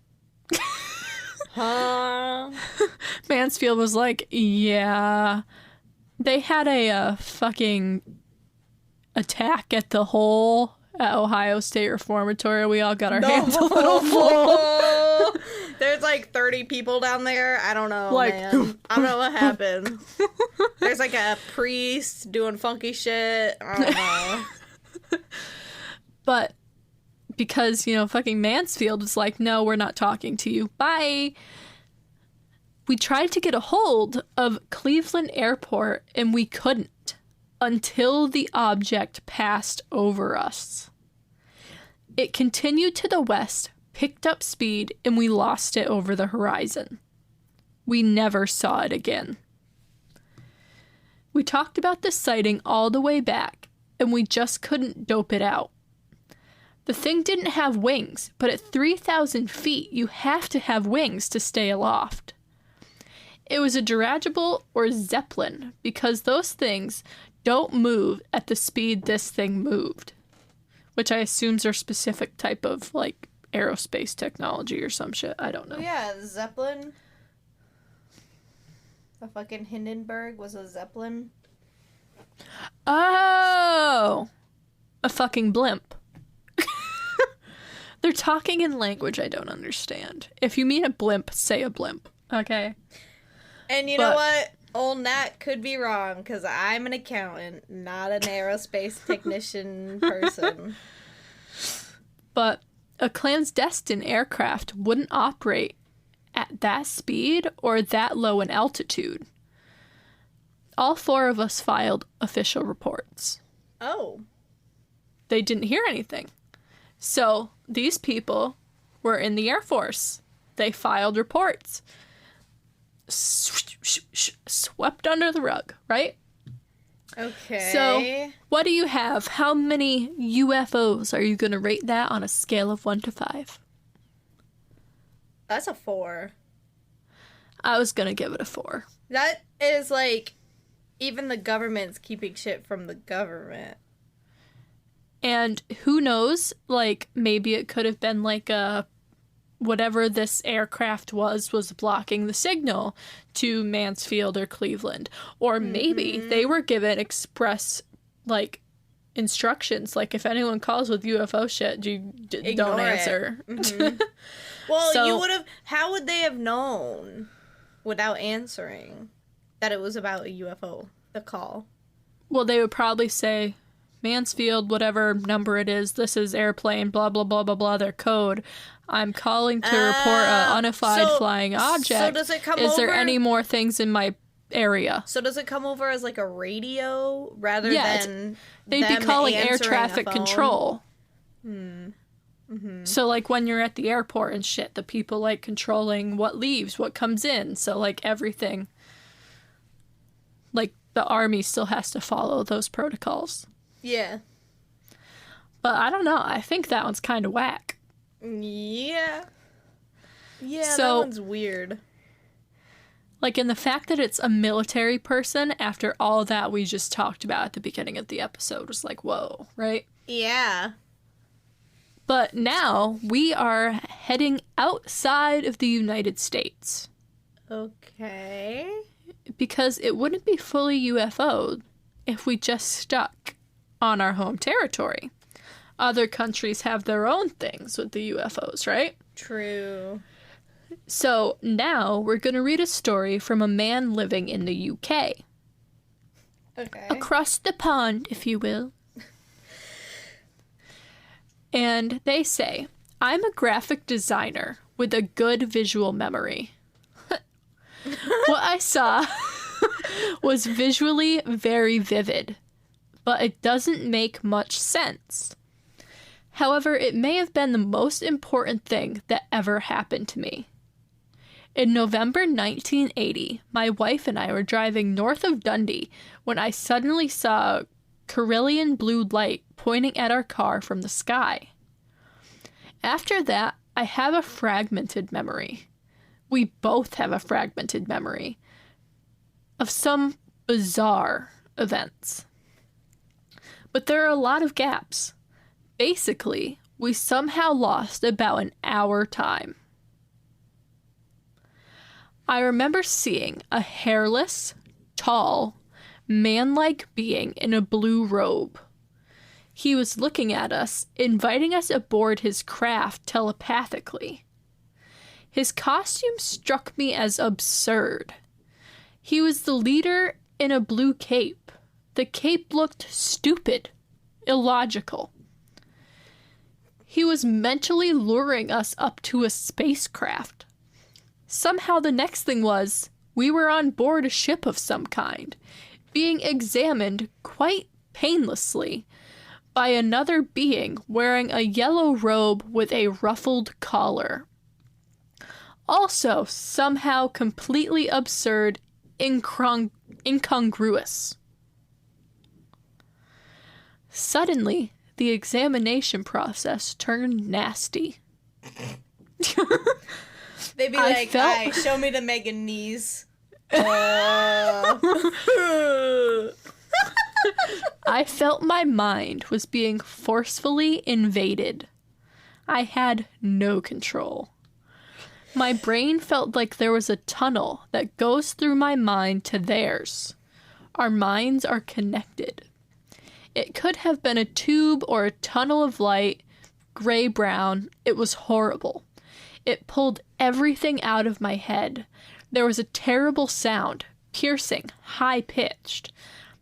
B: Huh?
A: Mansfield was like, yeah. They had a fucking attack at the hole at Ohio State Reformatory. We all got our hands a little full.
B: There's like 30 people down there. I don't know,
A: like,
B: man. I don't know what happened. There's like a priest doing funky shit. I don't know.
A: But because, you know, fucking Mansfield was like, no, we're not talking to you. Bye. We tried to get a hold of Cleveland Airport and we couldn't until the object passed over us. It continued to the west, picked up speed, and we lost it over the horizon. We never saw it again. We talked about this sighting all the way back, and we just couldn't dope it out. The thing didn't have wings, but at 3,000 feet, you have to have wings to stay aloft. It was a dirigible or zeppelin because those things don't move at the speed this thing moved, which I assume are specific type of, like, aerospace technology or some shit. I don't know.
B: Yeah, Zeppelin. The fucking Hindenburg was a Zeppelin.
A: Oh! A fucking blimp. They're talking in language I don't understand. If you mean a blimp, say a blimp. Okay?
B: And you know what? Old Nat could be wrong, because I'm an accountant, not an aerospace technician person.
A: But a clandestine aircraft wouldn't operate at that speed or that low in altitude. All 4 of us filed official reports.
B: Oh.
A: They didn't hear anything. So these people were in the Air Force. They filed reports. Swept under the rug, right?
B: Okay.
A: So what do you have? How many UFOs are you going to rate that on a scale of 1 to 5?
B: That's a 4.
A: I was going to give it a 4.
B: That is like, even the government's keeping shit from the government.
A: And who knows, like, maybe it could have been like whatever this aircraft was blocking the signal to Mansfield or Cleveland. Or maybe they were given express, like, instructions. Like, if anyone calls with UFO shit, don't answer.
B: Well, so, you would have... How would they have known without answering that it was about a UFO, the call?
A: Well, they would probably say... Mansfield, whatever number it is, this is airplane, blah, blah, blah, blah, blah, their code. I'm calling to report an unified flying object. So does it come over? Is there any more things in my area?
B: So does it come over as like a radio rather than
A: they'd be calling air traffic control. So like when you're at the airport and shit, the people like controlling what leaves, what comes in. So like everything. Like the army still has to follow those protocols.
B: Yeah.
A: But I don't know. I think that one's kind of whack.
B: Yeah. Yeah, so, that one's weird.
A: Like, in the fact that it's a military person, after all that we just talked about at the beginning of the episode, was like, whoa, right?
B: Yeah.
A: But now we are heading outside of the United States.
B: Okay.
A: Because it wouldn't be fully UFO'd if we just stuck on our home territory. Other countries have their own things with the UFOs, right?
B: True.
A: So now we're going to read a story from a man living in the UK.
B: Okay.
A: Across the pond, if you will. And they say, I'm a graphic designer with a good visual memory. What I saw was visually very vivid, but it doesn't make much sense. However, it may have been the most important thing that ever happened to me. In November 1980, my wife and I were driving north of Dundee when I suddenly saw a Carillion blue light pointing at our car from the sky. After that, I have a fragmented memory. We both have a fragmented memory of some bizarre events. But there are a lot of gaps. Basically, we somehow lost about an hour time. I remember seeing a hairless, tall, man-like being in a blue robe. He was looking at us, inviting us aboard his craft telepathically. His costume struck me as absurd. He was the leader in a blue cape. The cape looked stupid, illogical. He was mentally luring us up to a spacecraft. Somehow the next thing was, we were on board a ship of some kind, being examined quite painlessly by another being wearing a yellow robe with a ruffled collar. Also, somehow completely absurd, incongruous. Suddenly, the examination process turned nasty.
B: They'd be like, "Hi, show me the Megan knees." I
A: felt my mind was being forcefully invaded. I had no control. My brain felt like there was a tunnel that goes through my mind to theirs. Our minds are connected. It could have been a tube or a tunnel of light, gray-brown. It was horrible. It pulled everything out of my head. There was a terrible sound, piercing, high-pitched.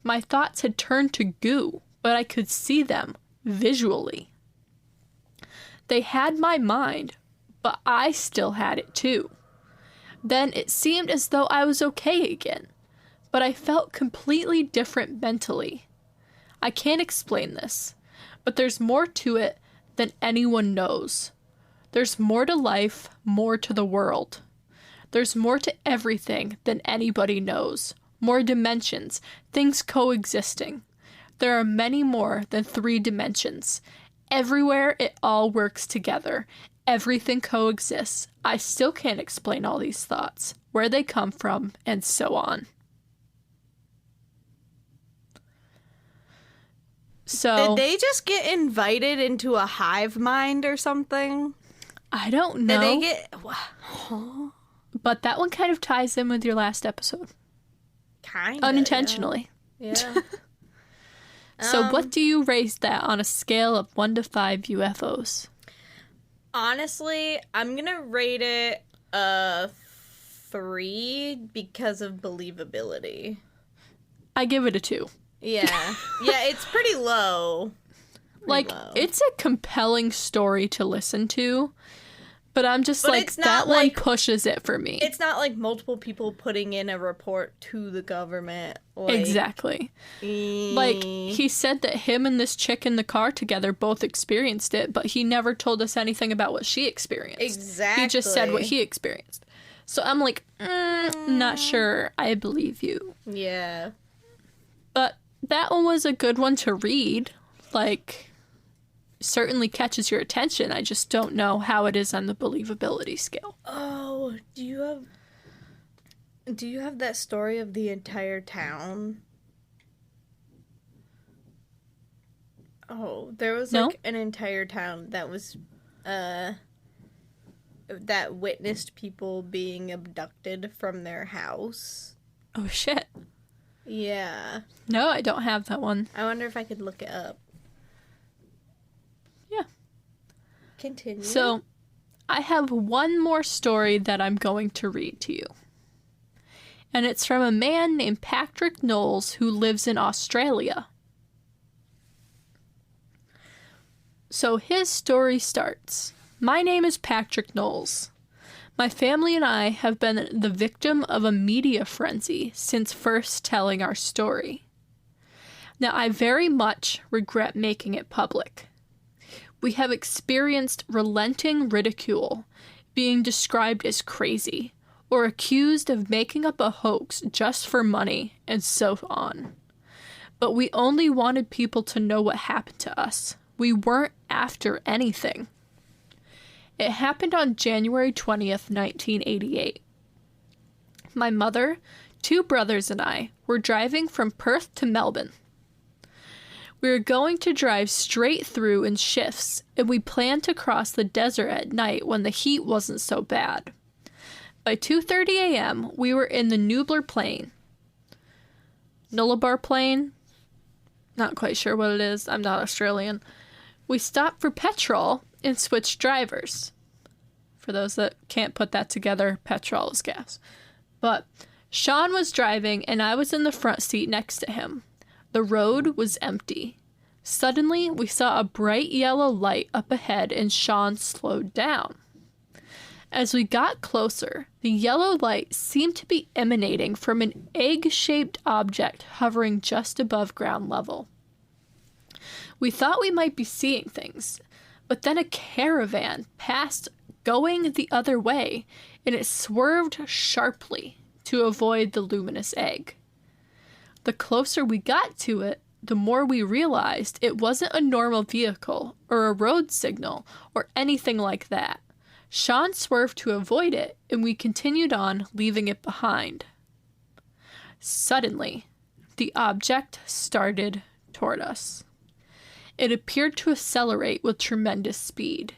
A: My thoughts had turned to goo, but I could see them, visually. They had my mind, but I still had it too. Then it seemed as though I was okay again, but I felt completely different mentally. I can't explain this, but there's more to it than anyone knows. There's more to life, more to the world. There's more to everything than anybody knows. More dimensions, things coexisting. There are many more than 3 dimensions. Everywhere it all works together. Everything coexists. I still can't explain all these thoughts, where they come from, and so on. So,
B: did they just get invited into a hive mind or something?
A: I don't know.
B: Did they get...
A: But that one kind of ties in with your last episode.
B: Kind of.
A: Unintentionally.
B: Yeah.
A: So what do you rate that on a scale of 1 to 5 UFOs?
B: Honestly, I'm going to rate it a 3 because of believability.
A: I give it a 2.
B: Yeah. Yeah, it's pretty low.
A: It's a compelling story to listen to, but I'm just that one pushes it for me.
B: It's not like multiple people putting in a report to the government.
A: Exactly. He said that him and this chick in the car together both experienced it, but he never told us anything about what she experienced.
B: Exactly.
A: He just said what he experienced. So I'm like, not sure I believe you.
B: Yeah.
A: But that one was a good one to read. Certainly catches your attention. I just don't know how it is on the believability scale.
B: Oh, do you have that story of the entire town? Oh, there was an entire town that was that witnessed people being abducted from their house.
A: Oh shit.
B: Yeah.
A: No, I don't have that one.
B: I wonder if I could look it up.
A: Yeah.
B: Continue.
A: So, I have one more story that I'm going to read to you. And it's from a man named Patrick Knowles who lives in Australia. So his story starts. My name is Patrick Knowles. My family and I have been the victim of a media frenzy since first telling our story. Now, I very much regret making it public. We have experienced relenting ridicule, being described as crazy, or accused of making up a hoax just for money, and so on. But we only wanted people to know what happened to us. We weren't after anything. It happened on January 20th, 1988. My mother, 2 brothers, and I were driving from Perth to Melbourne. We were going to drive straight through in shifts, and we planned to cross the desert at night when the heat wasn't so bad. By 2:30 a.m., we were in the Nullarbor Plain. Not quite sure what it is. I'm not Australian. We stopped for petrol and switched drivers. For those that can't put that together, petrol is gas. But Sean was driving and I was in the front seat next to him. The road was empty. Suddenly, we saw a bright yellow light up ahead and Sean slowed down. As we got closer, the yellow light seemed to be emanating from an egg-shaped object hovering just above ground level. We thought we might be seeing things, but then a caravan passed going the other way, and it swerved sharply to avoid the luminous egg. The closer we got to it, the more we realized it wasn't a normal vehicle or a road signal or anything like that. Sean swerved to avoid it, and we continued on, leaving it behind. Suddenly, the object started toward us. It appeared to accelerate with tremendous speed.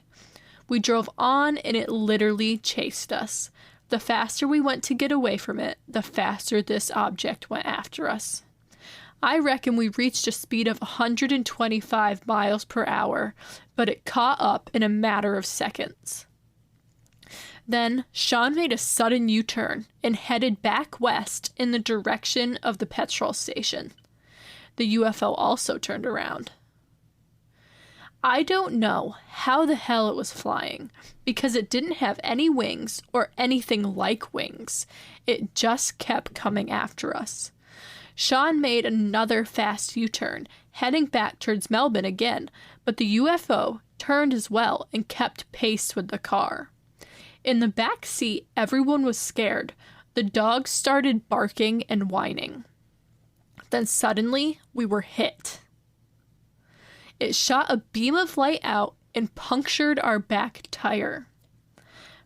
A: We drove on and it literally chased us. The faster we went to get away from it, the faster this object went after us. I reckon we reached a speed of 125 miles per hour, but it caught up in a matter of seconds. Then Sean made a sudden U-turn and headed back west in the direction of the petrol station. The UFO also turned around. I don't know how the hell it was flying, because it didn't have any wings or anything like wings. It just kept coming after us. Sean made another fast U-turn, heading back towards Melbourne again, but the UFO turned as well and kept pace with the car. In the back seat, everyone was scared. The dogs started barking and whining. Then suddenly, we were hit. It shot a beam of light out and punctured our back tire.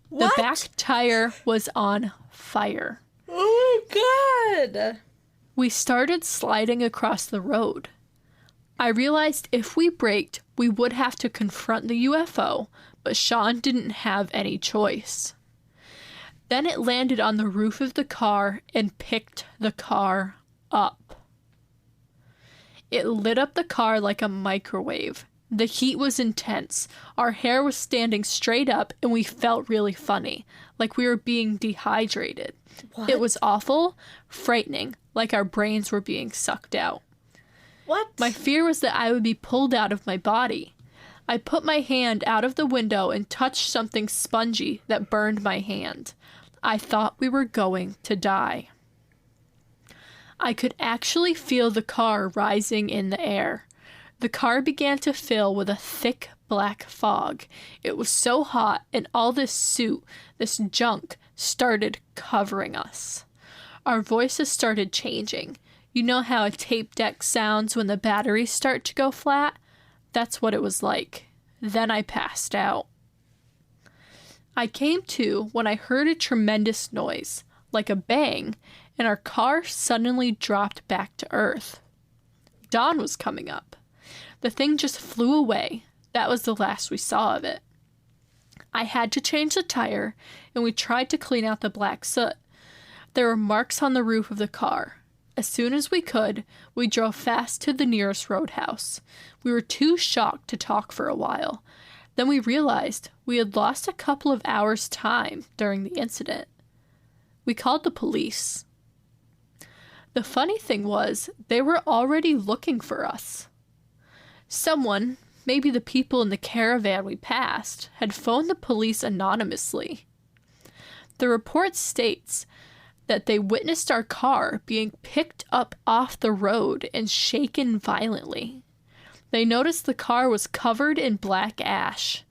B: What?
A: The back tire was on fire.
B: Oh my god!
A: We started sliding across the road. I realized if we braked, we would have to confront the UFO, but Sean didn't have any choice. Then it landed on the roof of the car and picked the car up. It lit up the car like a microwave. The heat was intense. Our hair was standing straight up and we felt really funny, like we were being dehydrated.
B: What?
A: It was awful, frightening, like our brains were being sucked out.
B: What?
A: My fear was that I would be pulled out of my body. I put my hand out of the window and touched something spongy that burned my hand. I thought we were going to die. I could actually feel the car rising in the air. The car began to fill with a thick black fog. It was so hot, and all this soot, this junk, started covering us. Our voices started changing. You know how a tape deck sounds when the batteries start to go flat? That's what it was like. Then I passed out. I came to when I heard a tremendous noise, like a bang, and our car suddenly dropped back to earth. Dawn was coming up. The thing just flew away. That was the last we saw of it. I had to change the tire, and we tried to clean out the black soot. There were marks on the roof of the car. As soon as we could, we drove fast to the nearest roadhouse. We were too shocked to talk for a while. Then we realized we had lost a couple of hours' time during the incident. We called the police. The funny thing was, they were already looking for us. Someone, maybe the people in the caravan we passed, had phoned the police anonymously. The report states that they witnessed our car being picked up off the road and shaken violently. They noticed the car was covered in black ash.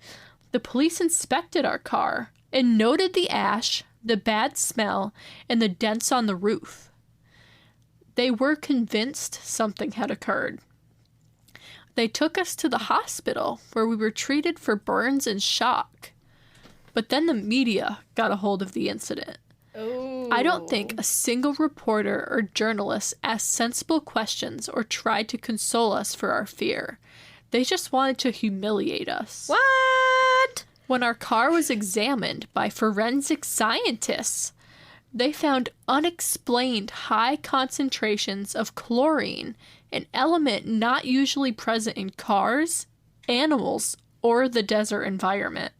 A: The police inspected our car and noted the ash, the bad smell, and the dents on the roof. They were convinced something had occurred. They took us to the hospital where we were treated for burns and shock. But then the media got a hold of the incident.
B: Ooh.
A: I don't think a single reporter or journalist asked sensible questions or tried to console us for our fear. They just wanted to humiliate us.
B: What?
A: When our car was examined by forensic scientists, they found unexplained high concentrations of chlorine, an element not usually present in cars, animals, or the desert environment.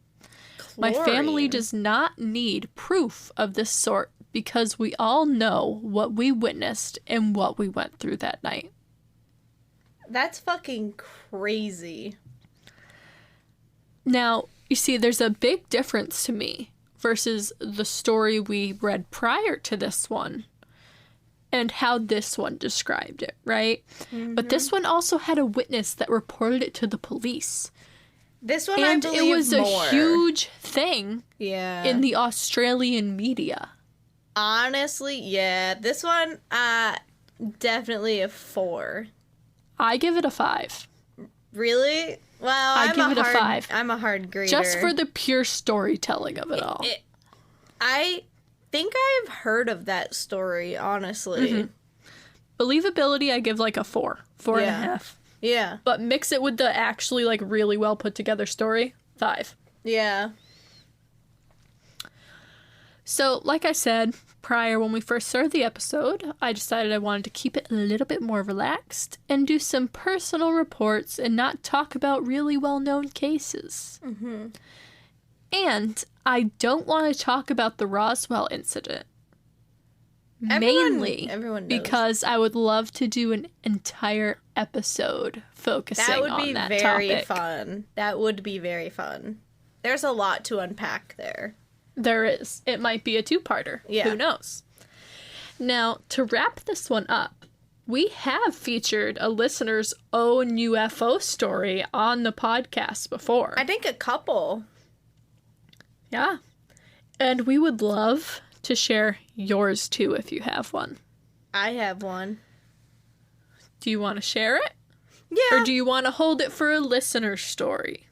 A: My family does not need proof of this sort because we all know what we witnessed and what we went through that night.
B: That's fucking crazy.
A: Now, you see, there's a big difference to me versus the story we read prior to this one and how this one described it, right? Mm-hmm. But this one also had a witness that reported it to the police.
B: This one,
A: and
B: I believe,
A: it was
B: more.
A: A huge thing in the Australian media.
B: Honestly, yeah. This one, definitely a 4.
A: I give it a 5.
B: Really? Well,
A: I give it a 5.
B: I'm a hard grader.
A: Just for the pure storytelling of it all.
B: I think I've heard of that story, honestly.
A: Mm-hmm. Believability, I give like a 4. 4.5.
B: Yeah.
A: But mix it with the actually like really well put together story, 5.
B: Yeah.
A: So, like I said prior when we first started the episode, I decided I wanted to keep it a little bit more relaxed and do some personal reports and not talk about really well-known cases.
B: Mm-hmm.
A: And I don't want to talk about the Roswell incident. Mainly
B: everyone knows.
A: because I would love to do an entire episode focusing on that topic.
B: That would be very fun. That would be very fun. There's a lot to unpack there.
A: There is. It might be a two-parter.
B: Yeah.
A: Who knows? Now, to wrap this one up, we have featured a listener's own UFO story on the podcast before.
B: I think a couple.
A: Yeah. And we would love to share yours too if you have one.
B: I have one.
A: Do you want to share it?
B: Yeah.
A: Or do you want to hold it for a listener story?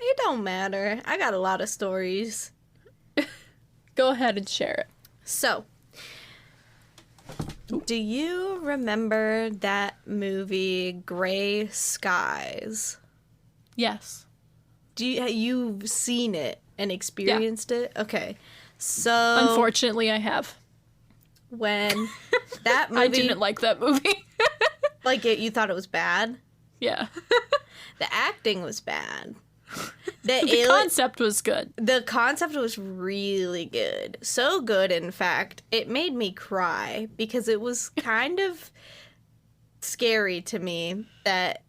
B: It don't matter. I got a lot of stories.
A: Go ahead and share it.
B: So, do you remember that movie Gray Skies?
A: Yes.
B: You've seen it and experienced it? Okay. So,
A: unfortunately, I have.
B: When that movie,
A: I didn't like that movie.
B: Like it, you thought it was bad?
A: Yeah.
B: The acting was bad.
A: The concept was good.
B: The concept was really good. So good, in fact, it made me cry because it was kind of scary to me that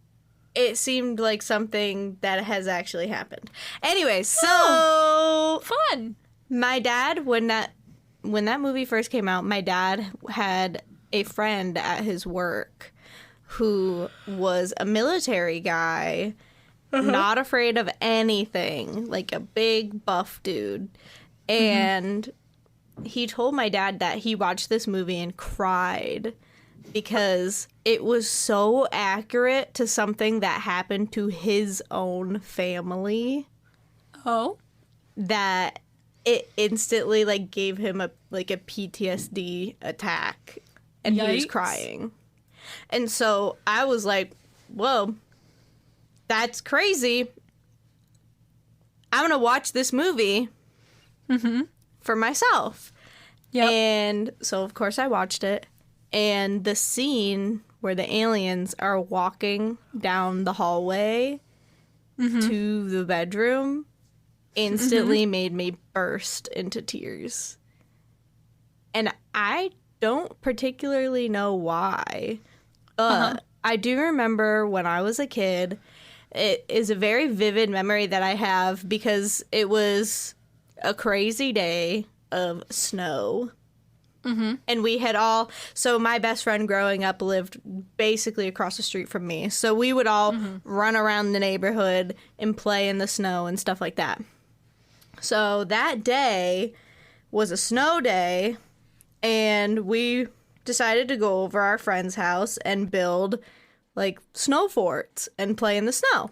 B: it seemed like something that has actually happened. Anyway, so
A: fun.
B: My dad, when that movie first came out, my dad had a friend at his work who was a military guy. Not afraid of anything, like a big buff dude. And he told my dad that he watched this movie and cried because it was so accurate to something that happened to his own family.
A: Oh.
B: That it instantly like gave him a PTSD attack, and
A: Yikes.
B: He was crying. And so I was like, whoa. That's crazy. I'm going to watch this movie for myself.
A: Yep.
B: And so, of course, I watched it. And the scene where the aliens are walking down the hallway to the bedroom instantly made me burst into tears. And I don't particularly know why, but I do remember when I was a kid. It is a very vivid memory that I have because it was a crazy day of snow. And we had all... So my best friend growing up lived basically across the street from me. So we would all run around the neighborhood and play in the snow and stuff like that. So that day was a snow day, and we decided to go over our friend's house and build... like snow forts and play in the snow.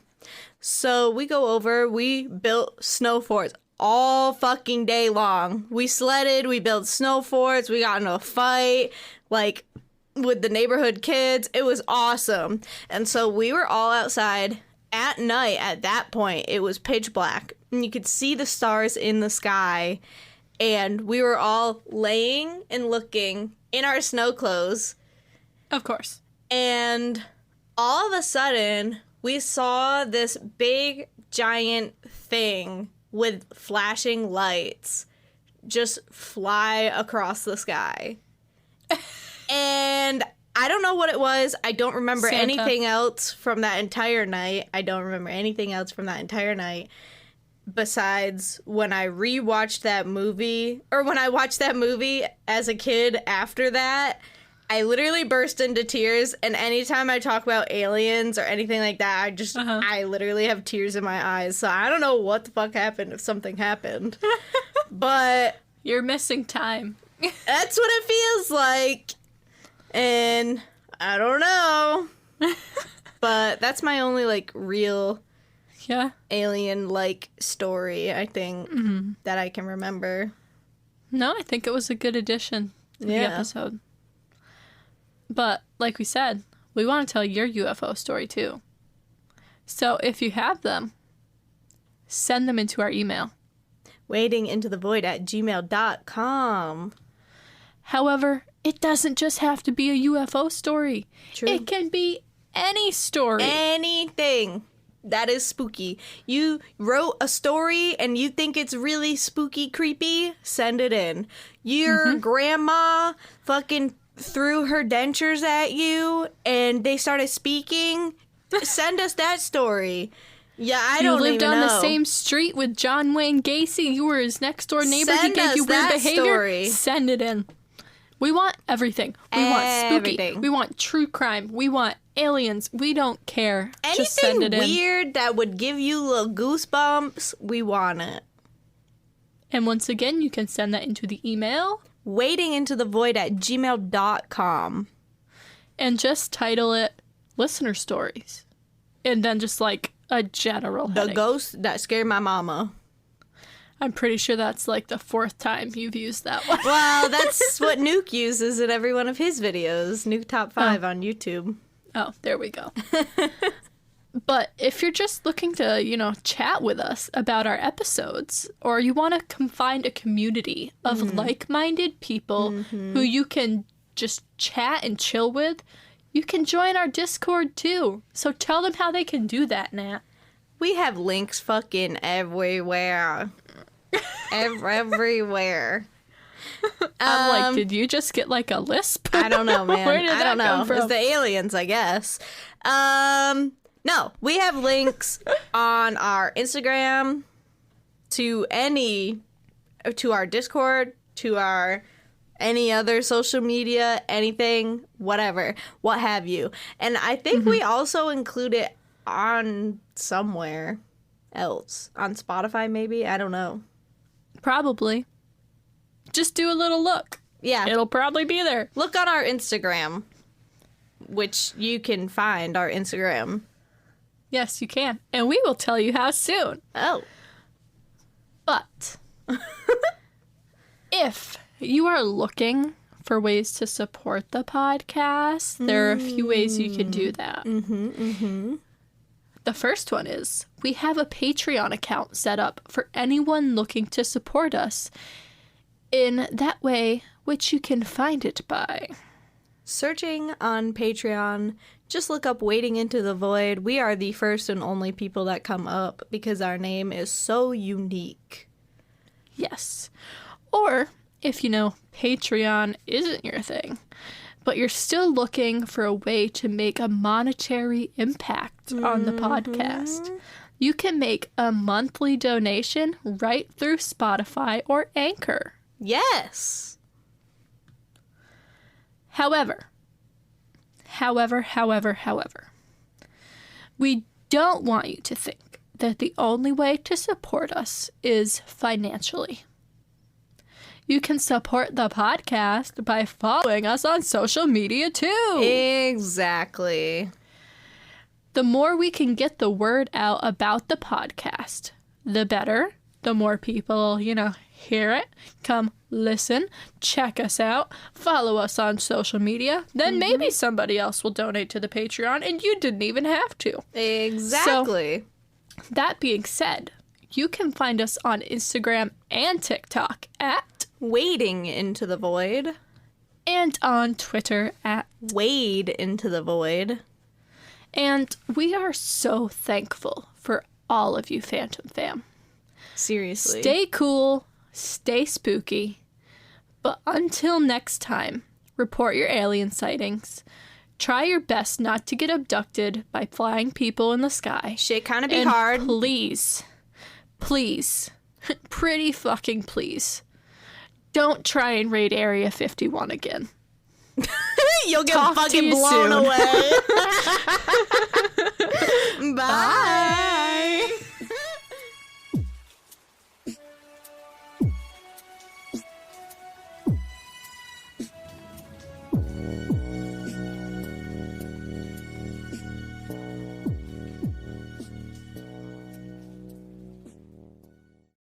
B: So we go over, we built snow forts all fucking day long. We sledded, we built snow forts, we got in a fight, like with the neighborhood kids. It was awesome. And so we were all outside at night. At that point, it was pitch black and you could see the stars in the sky. And we were all laying and looking in our snow clothes.
A: Of course.
B: And all of a sudden, we saw this big, giant thing with flashing lights just fly across the sky. And I don't know what it was. I don't remember anything else from that entire night. Besides when I rewatched that movie, or when I watched that movie as a kid after that, I literally burst into tears, and anytime I talk about aliens or anything like that, I literally have tears in my eyes. So I don't know what the fuck happened if something happened. But...
A: you're missing time.
B: That's what it feels like. And I don't know. But that's my only, like, real alien-like story, I think, that I can remember.
A: No, I think it was a good addition to the episode. But, like we said, we want to tell your UFO story, too. So if you have them, send them into our email.
B: waitingintothevoid@gmail.com.
A: However, it doesn't just have to be a UFO story.
B: True.
A: It can be any story.
B: Anything that is spooky. You wrote a story and you think it's really spooky, creepy, send it in. Your grandma fucking threw her dentures at you and they started speaking. Send us that story. Yeah, I don't even know.
A: You lived on the same street with John Wayne Gacy. You were his next door neighbor.
B: Send
A: he gave you
B: us
A: weird
B: that
A: behavior.
B: story.
A: Send it in. We want everything. We want spooky.
B: Everything.
A: We want true crime. We want aliens. We don't care. Just send it in.
B: Anything weird that would give you little goosebumps, we want it.
A: And once again, you can send that into the email.
B: waitingintothevoid@gmail.com.
A: And just title it Listener Stories. And then just like a general
B: The
A: heading.
B: ghost that scared my mama.
A: I'm pretty sure that's like the 4th time you've used that one.
B: Well, that's what Nuke uses in every one of his videos. Nuke Top 5 on YouTube.
A: Oh, there we go. But if you're just looking to, chat with us about our episodes, or you want to find a community of like-minded people who you can just chat and chill with, you can join our Discord too. So tell them how they can do that, Nat.
B: We have links fucking everywhere. Everywhere.
A: I'm like, did you just get like a lisp?
B: I don't know, man.
A: Where did
B: I
A: that
B: don't know.
A: come from?
B: It's the aliens, I guess. No, we have links on our Instagram to our Discord, to our any other social media, anything, whatever, what have you. And I think we also include it on somewhere else. On Spotify, maybe? I don't know.
A: Probably. Just do a little look.
B: Yeah.
A: It'll probably be there.
B: Look on our Instagram, which you can find our Instagram.
A: Yes, you can. And we will tell you how soon.
B: Oh.
A: But if you are looking for ways to support the podcast, there are a few ways you can do that. The first one is we have a Patreon account set up for anyone looking to support us in that way, which you can find it by
B: searching on Patreon. Just look up Waiting Into the Void. We are the first and only people that come up because our name is so unique.
A: Yes. Or if Patreon isn't your thing, but you're still looking for a way to make a monetary impact on the podcast, you can make a monthly donation right through Spotify or Anchor.
B: Yes.
A: However, we don't want you to think that the only way to support us is financially. You can support the podcast by following us on social media too.
B: Exactly.
A: The more we can get the word out about the podcast, the better. The more people, hear it, come listen, check us out, follow us on social media, then maybe somebody else will donate to the Patreon and you didn't even have to.
B: Exactly.
A: So, that being said, you can find us on Instagram and TikTok at
B: Waiting Into the Void.
A: And on Twitter at
B: Wade Into the Void.
A: And we are so thankful for all of you, Phantom Fam.
B: Seriously.
A: Stay cool, stay spooky, but until next time, report your alien sightings. Try your best not to get abducted by flying people in the sky.
B: Shit kind of be hard.
A: Please, pretty fucking please, don't try and raid Area 51 again.
B: You'll get fucking blown away. Bye.